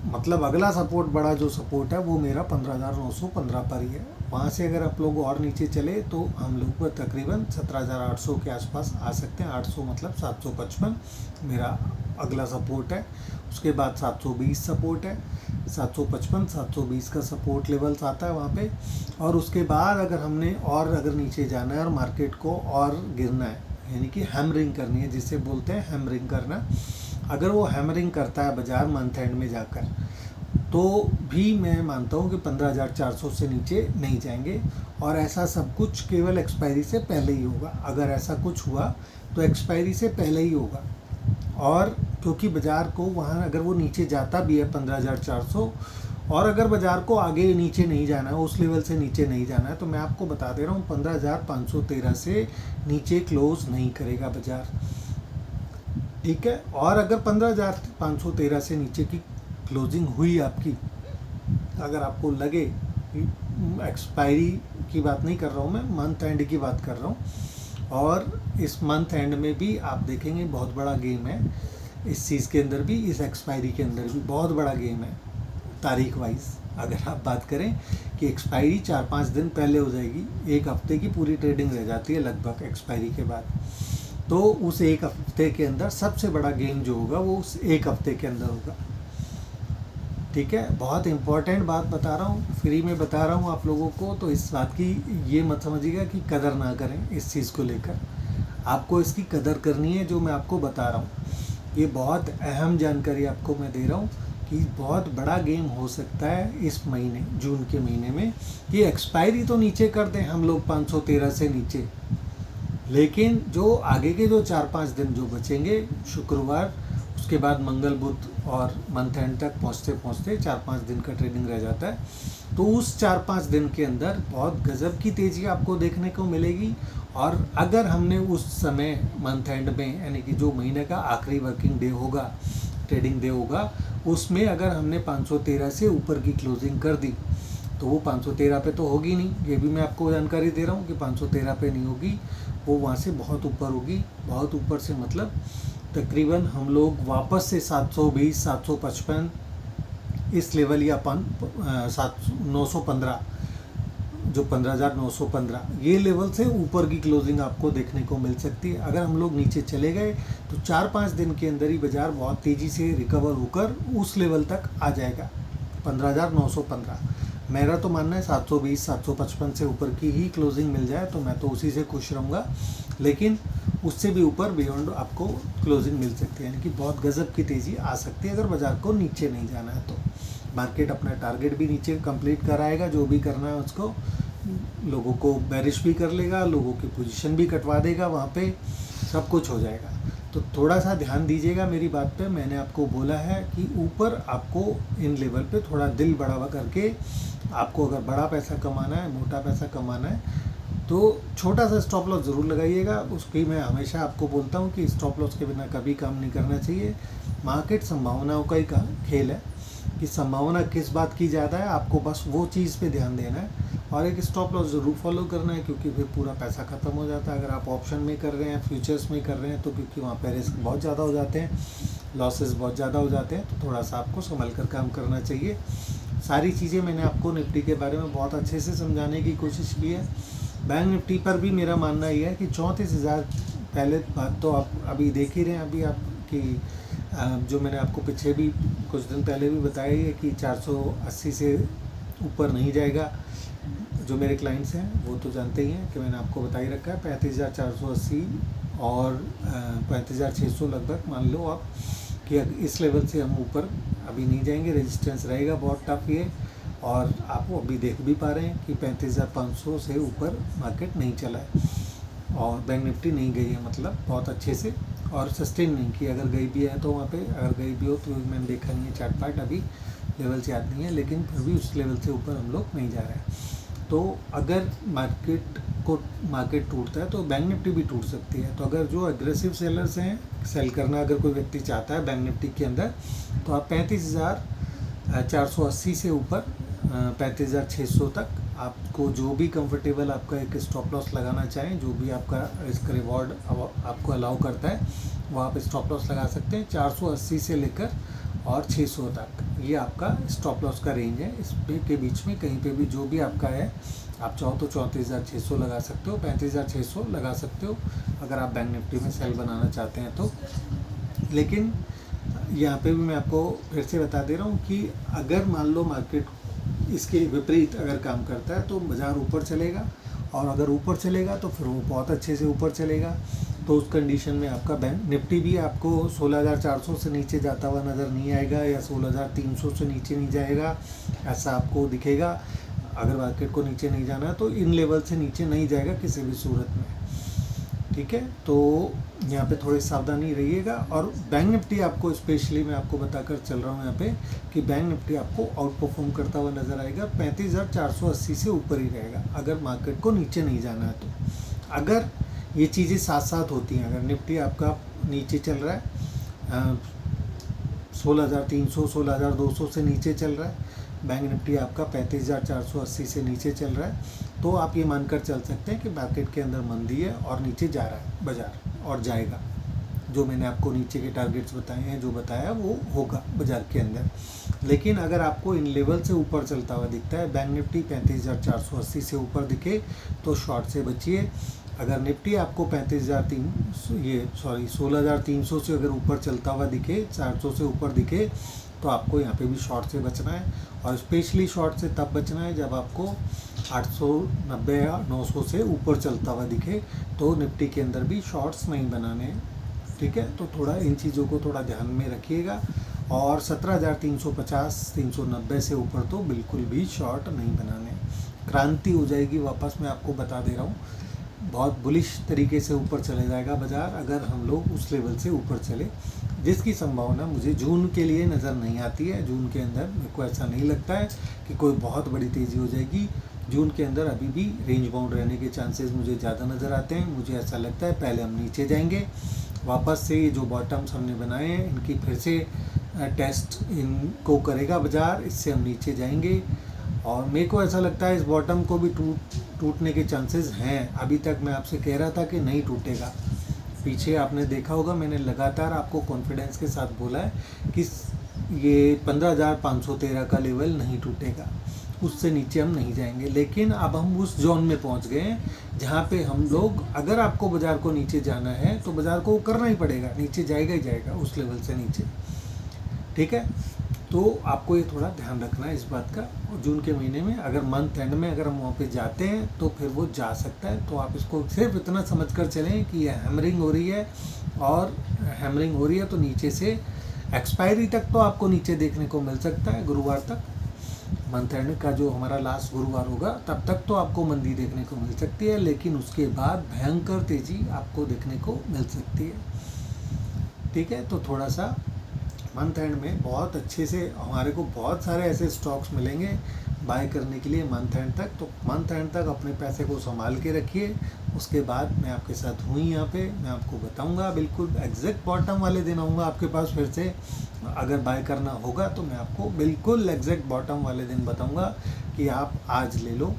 मतलब अगला सपोर्ट, बड़ा जो सपोर्ट है वो मेरा 15,915 पर ही है। वहाँ से अगर आप लोग और नीचे चले तो हम लोग को तकरीबन 17,800 के आसपास आ सकते हैं। 800 मतलब 755 मेरा अगला सपोर्ट है। उसके बाद 720 सपोर्ट है, 755 720 का सपोर्ट लेवल्स आता है वहाँ पे। और उसके बाद अगर हमने और अगर नीचे जाना है और मार्केट को और गिरना है, यानी कि हैमरिंग करनी है, जिसे बोलते हैं हैमरिंग करना, अगर वो हैमरिंग करता है बाज़ार मंथ एंड में जाकर, तो भी मैं मानता हूँ कि 15,400 से नीचे नहीं जाएंगे। और ऐसा सब कुछ केवल एक्सपायरी से पहले ही होगा। अगर ऐसा कुछ हुआ तो एक्सपायरी से पहले ही होगा। और क्योंकि बाज़ार को वहाँ अगर वो नीचे जाता भी है 15,400, और अगर बाज़ार को आगे नीचे नहीं जाना है, उस लेवल से नीचे नहीं जाना है, तो मैं आपको बता दे रहा हूँ 15,513 से नीचे क्लोज़ नहीं करेगा बाज़ार, ठीक है। और अगर 15,513 से नीचे की क्लोजिंग हुई आपकी, अगर आपको लगे, एक्सपायरी की बात नहीं कर रहा हूँ मैं, मंथ एंड की बात कर रहा हूँ, और इस मंथ एंड में भी आप देखेंगे बहुत बड़ा गेम है इस चीज़ के अंदर भी, इस एक्सपायरी के अंदर भी बहुत बड़ा गेम है तारीख वाइज। अगर आप बात करें कि एक्सपायरी 4-5 दिन पहले हो जाएगी, एक हफ्ते की पूरी ट्रेडिंग रह जाती है लगभग एक्सपायरी के बाद, तो उस एक हफ्ते के अंदर सबसे बड़ा गेम जो होगा वो उस एक हफ्ते के अंदर होगा, ठीक है। बहुत इंपॉर्टेंट बात बता रहा हूँ, फ्री में बता रहा हूँ आप लोगों को, तो इस बात की ये मत समझिएगा कि कदर ना करें इस चीज़ को लेकर। आपको इसकी कदर करनी है जो मैं आपको बता रहा हूँ। ये बहुत अहम जानकारी आपको मैं दे रहा हूँ कि बहुत बड़ा गेम हो सकता है इस महीने, जून के महीने में, कि एक्सपायरी तो नीचे कर दें हम लोग 513 से नीचे, लेकिन जो आगे के जो 4-5 दिन जो बचेंगे, शुक्रवार, उसके बाद मंगल बुध और मंथ एंड तक पहुँचते पहुँचते 4-5 दिन का ट्रेडिंग रह जाता है, तो उस 4-5 दिन के अंदर बहुत गज़ब की तेज़ी आपको देखने को मिलेगी। और अगर हमने उस समय मंथ एंड में, यानी कि जो महीने का आखिरी वर्किंग डे होगा, ट्रेडिंग डे होगा, उसमें अगर हमने 513 से ऊपर की क्लोजिंग कर दी, तो वो 513 पे तो होगी नहीं, ये भी मैं आपको जानकारी दे रहा हूँ कि 513 पे नहीं होगी, वो वहाँ से बहुत ऊपर होगी। बहुत ऊपर से मतलब तकरीबन हम लोग वापस से 720 755 इस लेवल, या 915, जो 15,915, ये लेवल से ऊपर की क्लोजिंग आपको देखने को मिल सकती है। अगर हम लोग नीचे चले गए तो 4-5 दिन के अंदर ही बाज़ार बहुत तेज़ी से रिकवर होकर उस लेवल तक आ जाएगा 15,915। मेरा तो मानना है 720 755 से ऊपर की ही क्लोजिंग मिल जाए तो मैं तो उसी से खुश रहूँगा, लेकिन उससे भी ऊपर बियॉन्ड आपको क्लोजिंग मिल सकती है, यानी कि बहुत गज़ब की तेज़ी आ सकती है अगर बाज़ार को नीचे नहीं जाना है तो। मार्केट अपना टारगेट भी नीचे कंप्लीट कराएगा, जो भी करना है उसको, लोगों को बेरिश भी कर लेगा, लोगों की पोजीशन भी कटवा देगा, वहाँ पे सब कुछ हो जाएगा। तो थोड़ा सा ध्यान दीजिएगा मेरी बात पे। मैंने आपको बोला है कि ऊपर आपको इन लेवल पे थोड़ा दिल बढ़ावा करके, आपको अगर बड़ा पैसा कमाना है, मोटा पैसा कमाना है, तो छोटा सा स्टॉप लॉस ज़रूर लगाइएगा। उसकी मैं हमेशा आपको बोलता हूँ कि स्टॉप लॉस के बिना कभी काम नहीं करना चाहिए। मार्केट संभावनाओं का ही खेल है कि संभावना किस बात की ज़्यादा है, आपको बस वो चीज़ पे ध्यान देना है और एक स्टॉप लॉस ज़रूर फॉलो करना है, क्योंकि फिर पूरा पैसा ख़त्म हो जाता है। अगर आप ऑप्शन में कर रहे हैं, फ्यूचर्स में कर रहे हैं, तो क्योंकि वहाँ पे रिस्क बहुत ज़्यादा हो जाते हैं, लॉसेस बहुत ज़्यादा हो जाते हैं, तो थोड़ा सा आपको संभल कर काम करना चाहिए। सारी चीज़ें मैंने आपको निफ्टी के बारे में बहुत अच्छे से समझाने की कोशिश की है। बैंक निफ्टी पर भी मेरा मानना ये है कि 34,000, पहले बात तो आप अभी देख ही रहे हैं, अभी आपकी जो मैंने आपको पीछे भी कुछ दिन पहले भी बताया है कि 480 से ऊपर नहीं जाएगा। जो मेरे क्लाइंट्स हैं वो तो जानते ही हैं कि मैंने आपको बता ही रखा है 35,480 और 35,600 लगभग मान लो आप कि इस लेवल से हम ऊपर अभी नहीं जाएंगे, रेजिस्टेंस रहेगा बहुत टफ ये। और आप अभी देख भी पा रहे हैं कि 35,500 से ऊपर मार्केट नहीं चला है और बैंक निफ्टी नहीं गई है, मतलब बहुत अच्छे से, और सस्टेन नहीं की। अगर गई भी है तो वहाँ पे, अगर गई भी हो तो मैंने देखा नहीं है चार्ट पार्ट, अभी लेवल से याद नहीं है, लेकिन फिर भी उस लेवल से ऊपर हम लोग नहीं जा रहे हैं। तो अगर मार्केट टूटता है तो बैंक निफ्टी भी टूट सकती है। तो अगर जो एग्रेसिव सेलर्स हैं, सेल करना अगर कोई व्यक्ति चाहता है बैंक निफ्टी के अंदर, तो आप 35,480 से ऊपर 35,600 तक आपको जो भी कंफर्टेबल आपका एक स्टॉप लॉस लगाना चाहें, जो भी आपका रिस्क रिवॉर्ड आपको अलाउ करता है, वो आप स्टॉप लॉस लगा सकते हैं। 480 से लेकर और 600 तक ये आपका स्टॉप लॉस का रेंज है। इस पे के बीच में कहीं पे भी जो भी आपका है आप चाहो तो 34,600 लगा सकते हो, 35,600 लगा सकते हो अगर आप बैंक निफ्टी में सेल बनाना चाहते हैं तो। लेकिन यहाँ पे भी मैं आपको फिर से बता दे रहा हूँ कि अगर मान लो मार्केट इसके विपरीत अगर काम करता है तो बाज़ार ऊपर चलेगा, और अगर ऊपर चलेगा तो फिर वो बहुत अच्छे से ऊपर चलेगा। तो उस कंडीशन में आपका बैंक निफ्टी भी आपको 16,400 से नीचे जाता हुआ नज़र नहीं आएगा, या 16,300 से नीचे नहीं जाएगा, ऐसा आपको दिखेगा। अगर मार्केट को नीचे नहीं जाना है तो इन लेवल से नीचे नहीं जाएगा किसी भी सूरत में, ठीक है। तो यहाँ पे थोड़ी सावधानी रहिएगा। और बैंक निफ्टी आपको स्पेशली मैं आपको बताकर चल रहा हूँ यहाँ पे कि बैंक निफ्टी आपको आउट परफॉर्म करता हुआ नज़र आएगा, 35,480 से ऊपर ही रहेगा अगर मार्केट को नीचे नहीं जाना है तो। अगर ये चीज़ें साथ साथ होती हैं, अगर निफ्टी आपका नीचे चल रहा है 16,300 16,200 से नीचे चल रहा है, बैंक निफ्टी आपका 35,480 से नीचे चल रहा है, तो आप ये मानकर चल सकते हैं कि मार्केट के अंदर मंदी है और नीचे जा रहा है बाज़ार, और जाएगा। जो मैंने आपको नीचे के टारगेट्स बताए हैं, जो बताया वो होगा बाज़ार के अंदर। लेकिन अगर आपको इन लेवल से ऊपर चलता हुआ दिखता है, बैंक निफ्टी 35,480 से ऊपर दिखे तो शॉर्ट से बचिए। अगर निफ्टी आपको 16,300 से अगर ऊपर चलता हुआ दिखे, 400 से ऊपर दिखे, तो आपको यहाँ पे भी शॉर्ट से बचना है। और स्पेशली शॉर्ट से तब बचना है जब आपको 890 या 900 से ऊपर चलता हुआ दिखे, तो निफ्टी के अंदर भी शॉर्ट्स नहीं बनाने हैं, ठीक है। तो थोड़ा इन चीज़ों को थोड़ा ध्यान में रखिएगा। और 17,350 390 से ऊपर तो बिल्कुल भी शॉर्ट नहीं बनाने, क्रांति हो जाएगी वापस, मैं आपको बता दे रहा हूँ। बहुत बुलिश तरीके से ऊपर चले जाएगा बाज़ार अगर हम लोग उस लेवल से ऊपर चले, जिसकी संभावना मुझे जून के लिए नज़र नहीं आती है। जून के अंदर मेरे को ऐसा नहीं लगता है कि कोई बहुत बड़ी तेज़ी हो जाएगी। जून के अंदर अभी भी रेंज बाउंड रहने के चांसेस मुझे ज़्यादा नज़र आते हैं। मुझे ऐसा लगता है पहले हम नीचे जाएंगे, वापस से जो बॉटम्स हमने बनाए हैं इनकी फिर से टेस्ट इनको करेगा बाज़ार, इससे हम नीचे जाएंगे। और मेरे को ऐसा लगता है इस बॉटम को भी टूटने के चांसेस हैं। अभी तक मैं आपसे कह रहा था कि नहीं टूटेगा, पीछे आपने देखा होगा मैंने लगातार आपको कॉन्फिडेंस के साथ बोला है कि ये 15,513 का लेवल नहीं टूटेगा, उससे नीचे हम नहीं जाएंगे। लेकिन अब हम उस जोन में पहुंच गए हैं जहां पे हम लोग, अगर आपको बाज़ार को नीचे जाना है तो बाज़ार को करना ही पड़ेगा, नीचे जाएगा ही जाएगा उस लेवल से नीचे, ठीक है। तो आपको ये थोड़ा ध्यान रखना है इस बात का। और जून के महीने में अगर मंथ एंड में अगर हम वहाँ पे जाते हैं तो फिर वो जा सकता है। तो आप इसको सिर्फ इतना समझकर चलें कि ये हैमरिंग हो रही है, और हैमरिंग हो रही है तो नीचे से एक्सपायरी तक तो आपको नीचे देखने को मिल सकता है। गुरुवार तक, मंथ एंड का जो हमारा लास्ट गुरुवार होगा तब तक तो आपको मंदी देखने को मिल सकती है, लेकिन उसके बाद भयंकर तेज़ी आपको देखने को मिल सकती है, ठीक है। तो थोड़ा सा मंथ एंड में बहुत अच्छे से हमारे को बहुत सारे ऐसे स्टॉक्स मिलेंगे बाय करने के लिए मंथ एंड तक। तो मंथ एंड तक अपने पैसे को संभाल के रखिए। उसके बाद मैं आपके साथ हुई यहाँ पे, मैं आपको बताऊंगा, बिल्कुल एग्जैक्ट बॉटम वाले दिन आऊँगा आपके पास फिर से। अगर बाय करना होगा तो मैं आपको बिल्कुल एग्जैक्ट बॉटम वाले दिन बताऊँगा कि आप आज ले लो,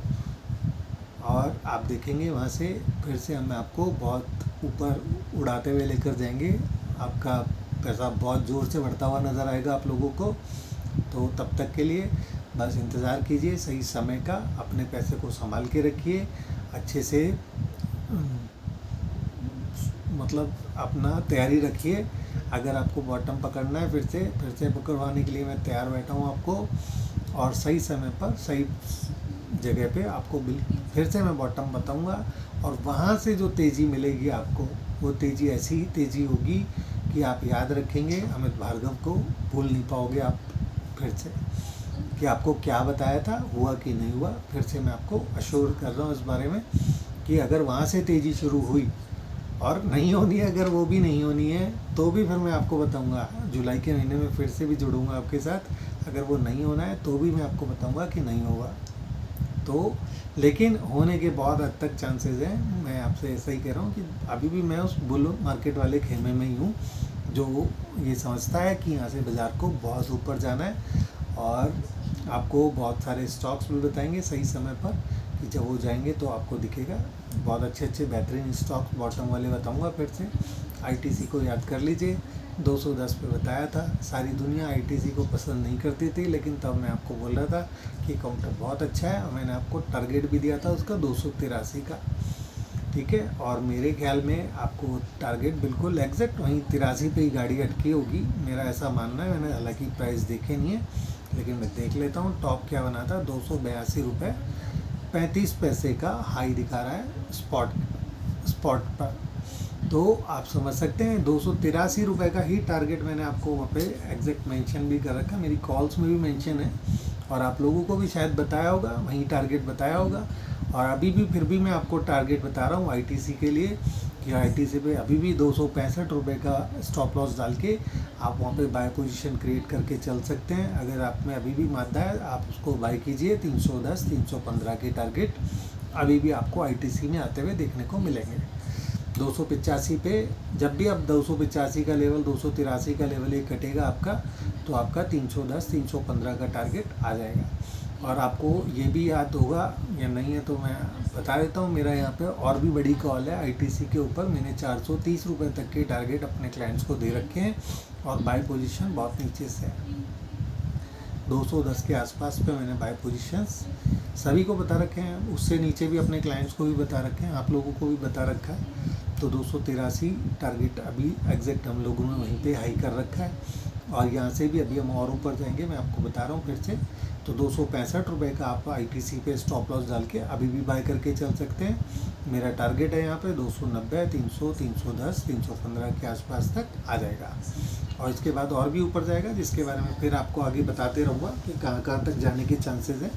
और आप देखेंगे वहाँ से फिर से हम आपको बहुत ऊपर उड़ाते हुए लेकर जाएंगे। आपका पैसा बहुत ज़ोर से बढ़ता हुआ नज़र आएगा आप लोगों को। तो तब तक के लिए बस इंतज़ार कीजिए सही समय का, अपने पैसे को संभाल के रखिए अच्छे से, मतलब अपना तैयारी रखिए। अगर आपको बॉटम पकड़ना है फिर से पकड़वाने के लिए मैं तैयार बैठा हूँ आपको, और सही समय पर सही जगह पे आपको फिर से मैं बॉटम बताऊँगा। और वहाँ से जो तेज़ी मिलेगी आपको, वो तेज़ी ऐसी ही तेज़ी होगी कि आप याद रखेंगे, अमित भार्गव को भूल नहीं पाओगे आप फिर से, कि आपको क्या बताया था, हुआ कि नहीं हुआ। फिर से मैं आपको अश्योर कर रहा हूँ इस बारे में कि अगर वहाँ से तेज़ी शुरू हुई और नहीं होनी है, अगर वो भी नहीं होनी है तो भी फिर मैं आपको बताऊँगा। जुलाई के महीने में फिर से भी जुड़ूँगा आपके साथ। अगर वो नहीं होना है तो भी मैं आपको बताऊँगा कि नहीं होगा। तो लेकिन होने के बहुत हद तक चांसेस हैं। मैं आपसे ऐसा ही कह रहा हूँ कि अभी भी मैं उस बुल मार्केट वाले खेमे में ही हूँ जो ये समझता है कि यहाँ से बाज़ार को बहुत ऊपर जाना है, और आपको बहुत सारे स्टॉक्स भी बताएंगे सही समय पर कि जब वो जाएंगे तो आपको दिखेगा। बहुत अच्छे अच्छे बेहतरीन स्टॉक्स बॉटम वाले बताऊँगा फिर से। आईटीसी को याद कर लीजिए, 210 पे बताया था। सारी दुनिया आईटीसी को पसंद नहीं करती थी, लेकिन तब मैं आपको बोल रहा था कि काउंटर बहुत अच्छा है, और मैंने आपको टारगेट भी दिया था उसका 283 का, ठीक है। और मेरे ख्याल में आपको टारगेट बिल्कुल एग्जैक्ट वहीं 83 पे ही गाड़ी अटकी होगी, मेरा ऐसा मानना है। मैंने हालांकि प्राइस देखे नहीं है, लेकिन मैं देख लेता हूँ। टॉप क्या बना था, 282 रुपये 35 पैसे का हाई दिखा रहा है स्पॉट पर। तो आप समझ सकते हैं 283 रुपये का ही टारगेट मैंने आपको वहाँ पे एग्जैक्ट मेंशन भी कर रखा, मेरी कॉल्स में भी मेंशन है, और आप लोगों को भी शायद बताया होगा, वहीं टारगेट बताया होगा। और अभी भी फिर भी मैं आपको टारगेट बता रहा हूँ आईटीसी के लिए, कि आईटीसी पे अभी भी 265 रुपये का स्टॉप लॉस डाल के आप वहाँ पे बाय पोजीशन क्रिएट करके चल सकते हैं। अगर आप में अभी भी मादा है, आप उसको बाय कीजिए। 310 315 के टारगेट अभी भी आपको आईटीसी में आते हुए देखने को मिलेंगे। 285 पे जब भी आप 285 का लेवल, 283 का लेवल ये कटेगा आपका, तो आपका 310 315 का टारगेट आ जाएगा। और आपको ये भी याद होगा या नहीं है तो मैं बता देता हूँ, मेरा यहाँ पे और भी बड़ी कॉल है आईटीसी के ऊपर। मैंने 430 रुपये तक के टारगेट अपने क्लाइंट्स को दे रखे हैं, और बाय पोजीशन बहुत नीचे से है, 210 के आसपास पे मैंने बाय पोजीशंस सभी को बता रखे हैं। उससे नीचे भी अपने क्लाइंट्स को भी बता रखे हैं, आप लोगों को भी बता रखा है। तो 283 टारगेट अभी एग्जैक्ट हम लोगों ने वहीं पे हाई कर रखा है, और यहाँ से भी अभी हम और ऊपर जाएंगे, मैं आपको बता रहा हूँ फिर से। तो 265 रुपये का आप आईटीसी पे स्टॉप लॉस डाल के अभी भी बाय करके चल सकते हैं। मेरा टारगेट है यहाँ पे 290 300 310 315 के आसपास तक आ जाएगा, और इसके बाद और भी ऊपर जाएगा, जिसके बारे में फिर आपको आगे बताते रहूँगा कि कहाँ कहाँ तक जाने के चांसेस हैं।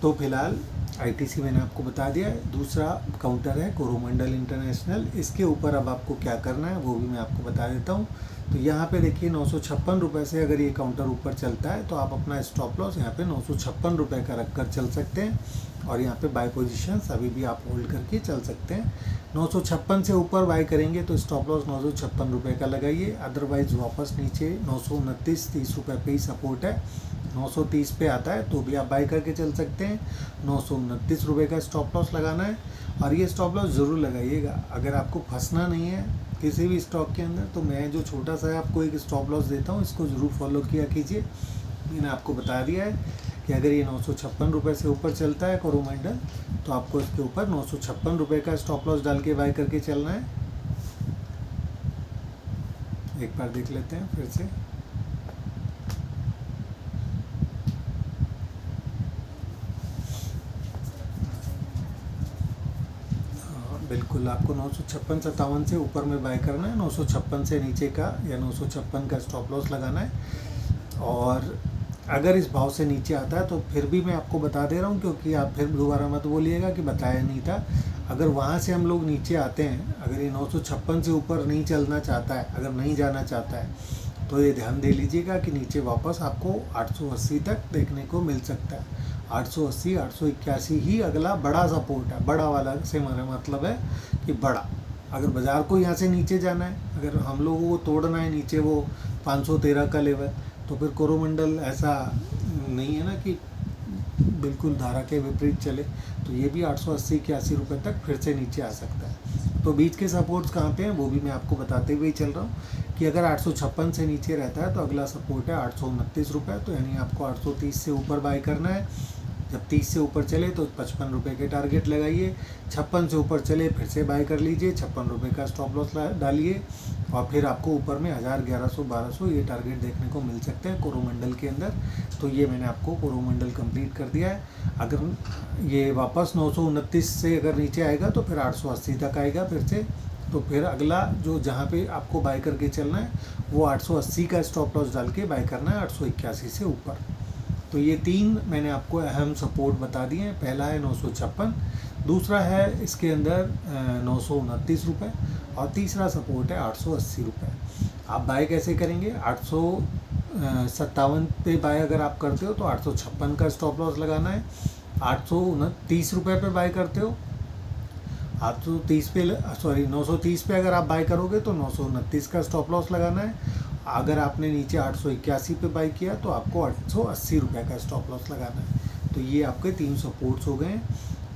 तो फिलहाल आईटीसी मैंने आपको बता दिया है। दूसरा काउंटर है कोरोमंडल इंटरनेशनल, इसके ऊपर अब आपको क्या करना है वो भी मैं आपको बता देता हूँ। तो यहाँ पे देखिए 956 रुपये से अगर ये काउंटर ऊपर चलता है तो आप अपना स्टॉप लॉस यहाँ पे 956 रुपये का रख कर चल सकते हैं, और यहाँ पे बाय पोजीशंस अभी भी आप होल्ड करके चल सकते हैं। 956 से ऊपर बाय करेंगे तो स्टॉप लॉस 956 रुपये का लगाइए, अदरवाइज वापस नीचे 929 30 रुपये पे ही सपोर्ट है। 930 पे आता है तो भी आप बाय करके चल सकते हैं। 929 रुपये का स्टॉप लॉस लगाना है, और ये स्टॉप लॉस ज़रूर लगाइएगा। अगर आपको फंसना नहीं है किसी भी स्टॉक के अंदर, तो मैं जो छोटा सा आपको एक स्टॉप लॉस देता हूँ, इसको ज़रूर फॉलो किया कीजिए। मैंने आपको बता दिया है कि अगर ये 956 रुपये से ऊपर चलता है कोरोमंडल, तो आपको इसके ऊपर 956 रुपये का स्टॉप लॉस डाल के बाय करके चलना है। एक बार देख लेते हैं फिर से। बिल्कुल आपको 956 57 से ऊपर में बाय करना है, 956 से नीचे का या 956 का स्टॉप लॉस लगाना है। और अगर इस भाव से नीचे आता है तो फिर भी मैं आपको बता दे रहा हूँ, क्योंकि आप फिर दोबारा मत बोलिएगा कि बताया नहीं था। अगर वहाँ से हम लोग नीचे आते हैं, अगर ये 956 से ऊपर नहीं चलना चाहता है, अगर नहीं जाना चाहता है, तो ये ध्यान दे लीजिएगा कि नीचे वापस आपको 880 तक देखने को मिल सकता है। 880 881 ही अगला बड़ा सपोर्ट है। बड़ा वाला से मेरा मतलब है कि बड़ा, अगर बाज़ार को यहाँ से नीचे जाना है, अगर हम लोगों को तोड़ना है नीचे वो 513 का लेवल, तो फिर कोरोमंडल ऐसा नहीं है ना कि बिल्कुल धारा के विपरीत चले, तो ये भी 880 81 रुपये तक फिर से नीचे आ सकता है। तो बीच के सपोर्ट्स कहाँ पे हैं वो भी मैं आपको बताते हुए ही चल रहा हूँ कि अगर 856 से नीचे रहता है तो अगला सपोर्ट है 829 रुपये। तो यानी आपको 830 से ऊपर बाय करना है। जब 30 से ऊपर चले तो 55 रुपये के टारगेट लगाइए। 56 से ऊपर चले फिर से बाय कर लीजिए, 56 रुपये का स्टॉप लॉस डालिए, और फिर आपको ऊपर में 1000 1100 1200 ये टारगेट देखने को मिल सकते हैं कोरोमंडल के अंदर। तो ये मैंने आपको कोरोमंडल कंप्लीट कर दिया है। अगर ये वापस 929 से अगर नीचे आएगा तो फिर 880 तक आएगा फिर से। तो फिर अगला जो जहाँ पे आपको बाय करके चलना है वो 880 का स्टॉप लॉस डाल के बाय करना है 881 से ऊपर। तो ये तीन मैंने आपको अहम सपोर्ट बता दिए हैं। पहला है 956, दूसरा है इसके अंदर 929 रुपये, और तीसरा सपोर्ट है 880 रुपये। आप बाय कैसे करेंगे? 857 पे बाय अगर आप करते हो तो 856 का स्टॉप लॉस लगाना है। 829 रुपये पे बाय करते हो 930 पे अगर आप बाय करोगे तो 929 का स्टॉप लॉस लगाना है। अगर आपने नीचे 881 पे बाय किया तो आपको 880 रुपये का स्टॉप लॉस लगाना है। तो ये आपके 3 सपोर्ट्स हो गए हैं।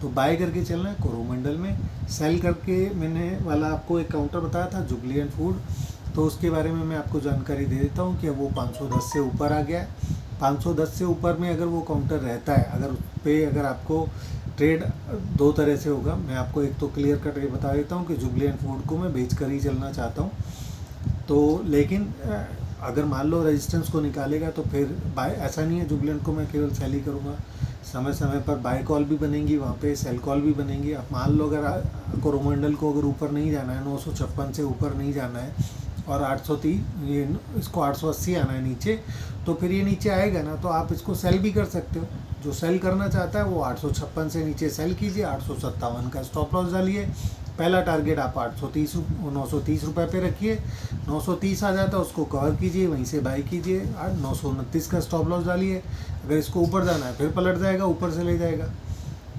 तो बाय करके चलना है कोरोमंडल में। सेल करके मैंने वाला आपको एक काउंटर बताया था जुबली फूड, तो उसके बारे में मैं आपको जानकारी दे देता हूँ कि वो 510 से ऊपर आ गया है। 510 से ऊपर में अगर वो काउंटर रहता है, अगर उस पर अगर आपको ट्रेड दो तरह से होगा। मैं आपको एक तो क्लियर कट ये बता देता हूँ कि जुबली फूड को मैं बेच कर ही चलना चाहता हूँ। तो लेकिन अगर मान लो रेजिस्टेंस को निकालेगा तो फिर बाय, ऐसा नहीं है जुबलेंट को मैं केवल सेल ही करूँगा, समय समय पर बाय कॉल भी बनेंगी, वहाँ पे सेल कॉल भी बनेंगी। अब मान लो अगर कोरोमंडल को अगर ऊपर नहीं जाना है, 956 से ऊपर नहीं जाना है और 830 ये इसको 880 आना है नीचे, तो फिर ये नीचे आएगा ना, तो आप इसको सेल भी कर सकते हो। जो सेल करना चाहता है वो 856 से नीचे सेल कीजिए, 857 का स्टॉप लॉस डालिए। पहला टारगेट आप 930 रुपये पे रखिए, 930 आ जाता है उसको कवर कीजिए, वहीं से बाई कीजिए। 929 का स्टॉप लॉस डालिए। अगर इसको ऊपर जाना है फिर पलट जाएगा, ऊपर से ले जाएगा।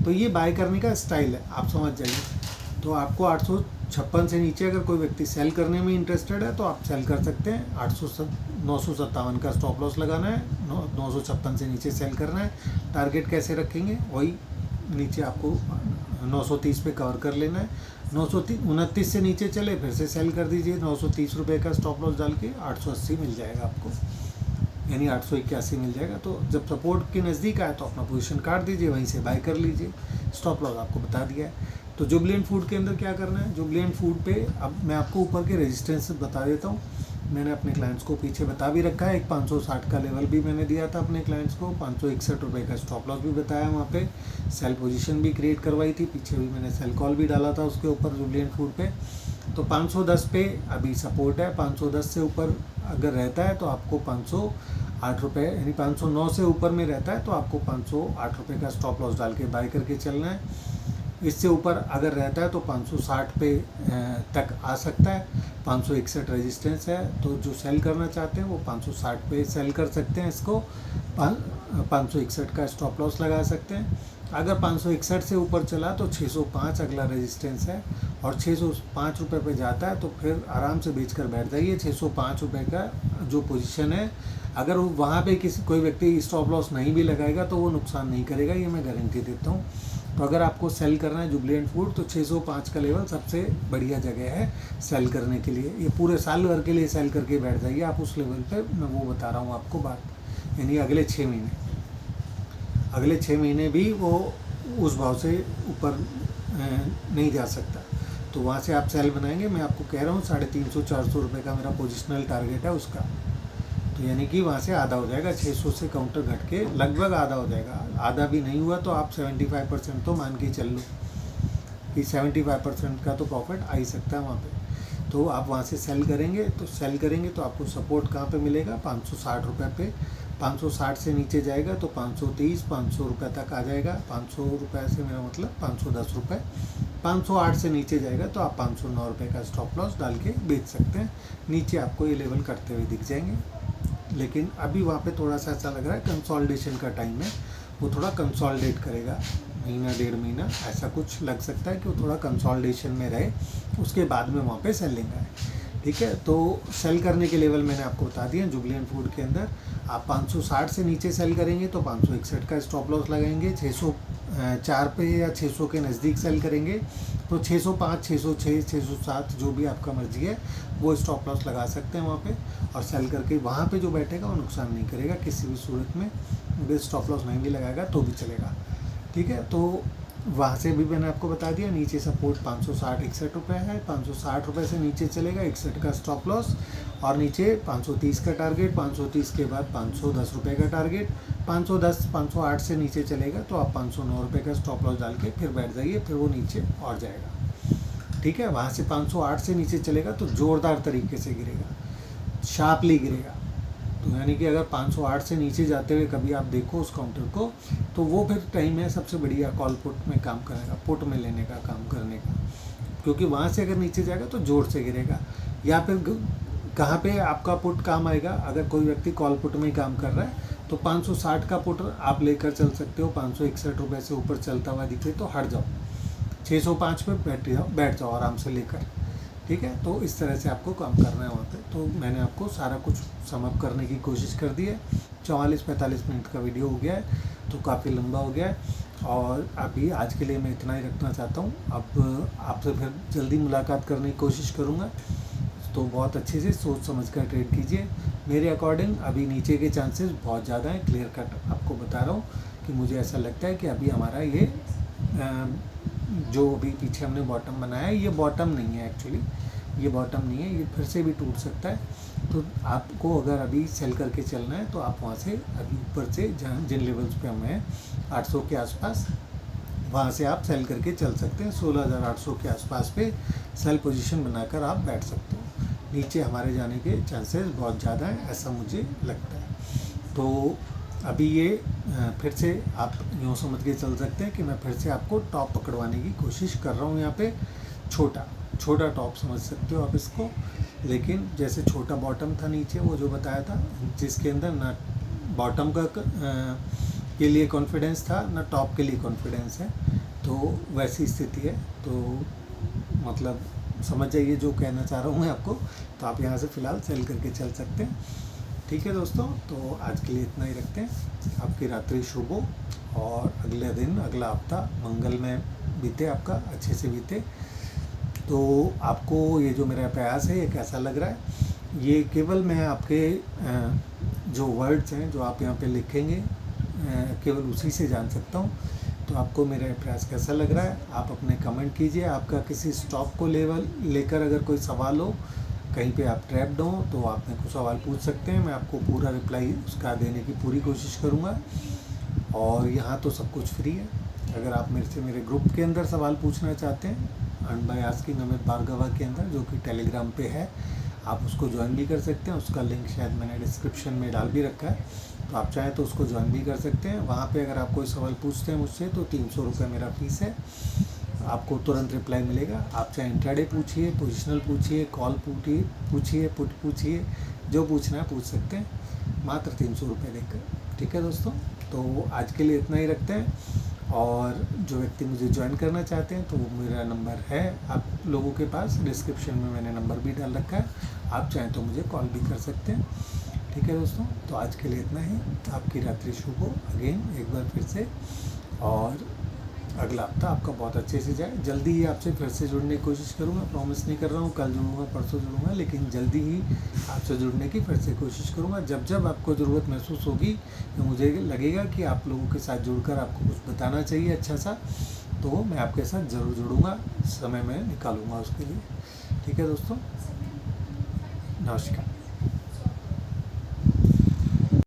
तो ये बाय करने का स्टाइल है, आप समझ जाइए। तो आपको 856 से नीचे अगर कोई व्यक्ति सेल करने में इंटरेस्टेड है तो आप सेल कर सकते हैं। 957 का स्टॉप लॉस लगाना है, 956 से नीचे सेल करना है। टारगेट कैसे रखेंगे, वही नीचे आपको 930 पे कवर कर लेना है। 929 से नीचे चले फिर से सेल कर दीजिए, 930 रुपये का स्टॉप लॉस डाल के 880 मिल जाएगा आपको, यानी 881 मिल जाएगा। तो जब सपोर्ट के नज़दीक आए तो अपना पोजीशन काट दीजिए, वहीं से बाय कर लीजिए। स्टॉप लॉस आपको बता दिया है। तो जुबली फूड के अंदर क्या करना है, जुबली फूड पे अब मैं आपको ऊपर के रेजिस्टेंस बता देता हूँ। मैंने अपने क्लाइंट्स को पीछे बता भी रखा है, एक 560 का लेवल भी मैंने दिया था अपने क्लाइंट्स को, 561 रुपये का स्टॉप लॉस भी बताया, वहाँ पे सेल पोजीशन भी क्रिएट करवाई थी, पीछे भी मैंने सेल कॉल भी डाला था उसके ऊपर जुबली फूड पे। तो 510 पे अभी सपोर्ट है, 510 से ऊपर अगर रहता है तो आपको 508 रुपये, यानी 509 से ऊपर में रहता है तो आपको 508 रुपये का स्टॉप लॉस डाल के बाय करके चलना है। इससे ऊपर अगर रहता है तो 560 पे तक आ सकता है। 561 रेजिस्टेंस है, तो जो सेल करना चाहते हैं वो 560 पे सेल कर सकते हैं इसको, 561 का स्टॉप लॉस लगा सकते हैं। अगर 561 से ऊपर चला तो 605 अगला रेजिस्टेंस है, और 605 रुपये पे जाता है तो फिर आराम से बेच कर बैठ जाइए। 605 रुपये का जो पोजीशन है, अगर वहाँ पे कोई व्यक्ति स्टॉप लॉस नहीं भी लगाएगा तो वो नुकसान नहीं करेगा, ये मैं गारंटी देता हूँ। तो अगर आपको सेल करना है जुबली फूड तो 605 का लेवल सबसे बढ़िया जगह है सेल करने के लिए। ये पूरे साल भर के लिए सेल करके बैठ जाइए आप उस लेवल पे, मैं वो बता रहा हूँ आपको बात, यानी अगले 6 महीने भी वो उस भाव से ऊपर नहीं जा सकता। तो वहाँ से आप सेल बनाएंगे। मैं आपको कह रहा हूँ 350-400 रुपये का मेरा पोजिशनल टारगेट है उसका, तो यानी कि वहाँ से आधा हो जाएगा। 600 से काउंटर घट के लगभग आधा हो जाएगा। आधा भी नहीं हुआ तो आप 75% तो मान के चल लो कि 75% का तो प्रॉफिट आ ही सकता है वहाँ पे। तो आप वहाँ से सेल करेंगे तो आपको सपोर्ट कहाँ पे मिलेगा, 560 रुपये पे। 560 से नीचे जाएगा तो 530-500 रुपये तक आ जाएगा। 500 रुपये से मेरा मतलब 510 रुपये। 508 से नीचे जाएगा तो आप 509 रुपये का स्टॉप लॉस डाल के बेच सकते हैं। नीचे आपको ये लेवल करते हुए दिख जाएंगे, लेकिन अभी वहाँ पे थोड़ा सा ऐसा लग रहा है कंसोलिडेशन का टाइम है, वो थोड़ा कंसोलिडेट करेगा, महीना 1.5 महीना ऐसा कुछ लग सकता है कि वो थोड़ा कंसोलिडेशन में रहे, उसके बाद में वहाँ पे सेलिंग आए। ठीक है, तो सेल करने के लेवल मैंने आपको बता दिया। जुबली फूड के अंदर आप 560 से नीचे सेल करेंगे तो 561 का स्टॉप लॉस लगाएंगे। 604 पे या 600 के नज़दीक सेल करेंगे तो 605, 606, 607 जो भी आपका मर्जी है वो स्टॉप लॉस लगा सकते हैं वहाँ पे, और सेल करके वहाँ पे जो बैठेगा वो नुकसान नहीं करेगा किसी भी सूरत में। अगर स्टॉप लॉस नहीं भी लगाएगा तो भी चलेगा। ठीक है, तो वहाँ से भी मैंने आपको बता दिया। नीचे सपोर्ट 560-61 रुपये है, 560 रुपये से नीचे चलेगा 61 का स्टॉप लॉस, और नीचे 530 का टारगेट, 530 के बाद 510 रुपये का टारगेट। 508 से नीचे चलेगा तो आप 509 रुपये का स्टॉप लॉस डाल के फिर बैठ जाइए, फिर वो नीचे और जाएगा। ठीक है, वहाँ से 508 से नीचे चलेगा तो ज़ोरदार तरीके से गिरेगा, शार्पली गिरेगा। तो यानी कि अगर 508 से नीचे जाते हुए कभी आप देखो उस काउंटर को, तो वो फिर टाइम है सबसे बढ़िया कॉल पुट में काम करेगा, पुट में लेने का काम करने का, क्योंकि वहाँ से अगर नीचे जाएगा तो जोर से गिरेगा। या फिर कहाँ पे आपका पुट काम आएगा, अगर कोई व्यक्ति कॉल पुट में ही काम कर रहा है तो 560 का पुट आप लेकर चल सकते हो। 561 रुपये से ऊपर चलता हुआ दिखे तो हट जाओ, 605 पे बैठ जाओ आराम से लेकर। ठीक है, तो इस तरह से आपको काम करना है वहाँ पे। तो मैंने आपको सारा कुछ समअप करने की कोशिश कर दी है। 44-45 मिनट का वीडियो हो गया है, तो काफ़ी लंबा हो गया है। और अभी आज के लिए मैं इतना ही रखना चाहता हूँ। अब आपसे फिर जल्दी मुलाकात करने की कोशिश करूँगा। तो बहुत अच्छे से सोच समझ कर ट्रेड कीजिए। मेरे अकॉर्डिंग अभी नीचे के चांसेस बहुत ज़्यादा हैं, क्लियर कट आपको बता रहा हूँ कि मुझे ऐसा लगता है कि अभी हमारा ये जो अभी पीछे हमने बॉटम बनाया है, ये बॉटम नहीं है एक्चुअली, ये बॉटम नहीं है, ये फिर से भी टूट सकता है। तो आपको अगर अभी सेल करके चलना है तो आप वहाँ से अभी ऊपर से जहाँ जिन लेवल्स पे हम हैं 800 के आसपास, वहाँ से आप सेल करके चल सकते हैं। 16,800 के आसपास पे सेल पोजीशन बनाकर आप बैठ सकते हो। नीचे हमारे जाने के चांसेस बहुत ज़्यादा हैं, ऐसा मुझे लगता है। तो अभी ये फिर से आप यूँ समझ के चल सकते हैं कि मैं फिर से आपको टॉप पकड़वाने की कोशिश कर रहा हूँ। यहाँ पे छोटा टॉप समझ सकते हो आप इसको, लेकिन जैसे छोटा बॉटम था नीचे वो जो बताया था, जिसके अंदर ना बॉटम का के लिए कॉन्फिडेंस था ना टॉप के लिए कॉन्फिडेंस है, तो वैसी स्थिति है। तो मतलब समझ जाइए जो कहना चाह रहा हूँ मैं आपको। तो आप यहाँ से फ़िलहाल सेल करके चल सकते हैं। ठीक है दोस्तों, तो आज के लिए इतना ही रखते हैं। आपकी रात्रि शुभ हो और अगले दिन, अगला हफ्ता मंगलमय बीते, आपका अच्छे से बीते। तो आपको ये जो मेरा प्रयास है ये कैसा लग रहा है, ये केवल मैं आपके जो वर्ड्स हैं जो आप यहाँ पे लिखेंगे केवल उसी से जान सकता हूँ। तो आपको मेरा प्रयास कैसा लग रहा है आप अपने कमेंट कीजिए। आपका किसी स्टॉक को लेकर अगर कोई सवाल हो, कहीं पे आप ट्रैप्ड हो, तो आप मेरे को सवाल पूछ सकते हैं। मैं आपको पूरा रिप्लाई उसका देने की पूरी कोशिश करूँगा। और यहाँ तो सब कुछ फ्री है। अगर आप मेरे से मेरे ग्रुप के अंदर सवाल पूछना चाहते हैं, earn by asking Amit Bhargava के अंदर, जो कि टेलीग्राम पे है, आप उसको ज्वाइन भी कर सकते हैं। उसका लिंक शायद मैंने डिस्क्रिप्शन में डाल भी रखा है, तो आप चाहें तो उसको ज्वाइन भी कर सकते हैं। वहाँ पे अगर आप कोई सवाल पूछते हैं मुझसे तो 300 रुपये मेरा फ़ीस है, आपको तुरंत रिप्लाई मिलेगा। आप चाहे इंट्राडे पूछिए, पोजिशनल पूछिए, कॉल पूछिए, पुट पूछिए, जो पूछना है पूछ सकते हैं, मात्र 300 रुपये देकर। ठीक है दोस्तों, तो आज के लिए इतना ही रखते हैं। और जो व्यक्ति मुझे ज्वाइन करना चाहते हैं तो वो मेरा नंबर है आप लोगों के पास, डिस्क्रिप्शन में मैंने नंबर भी डाल रखा है, आप चाहें तो मुझे कॉल भी कर सकते हैं। ठीक है दोस्तों, तो आज के लिए इतना ही। आपकी रात्रि शुभ हो अगेन एक बार फिर से, और अगला हफ्ता आपका बहुत अच्छे से जाए। जल्दी ही आपसे फिर से जुड़ने की कोशिश करूँगा, प्रॉमिस नहीं कर रहा हूँ कल जुड़ूँगा परसों जुड़ूँगा, लेकिन जल्दी ही आपसे जुड़ने की फिर से कोशिश करूँगा। जब जब आपको ज़रूरत महसूस होगी, तो मुझे लगेगा कि आप लोगों के साथ जुड़कर आपको कुछ बताना चाहिए अच्छा सा, तो मैं आपके साथ ज़रूर जुड़ूँगा, समय मैं निकालूँगा उसके लिए। ठीक है दोस्तों, नमस्कार।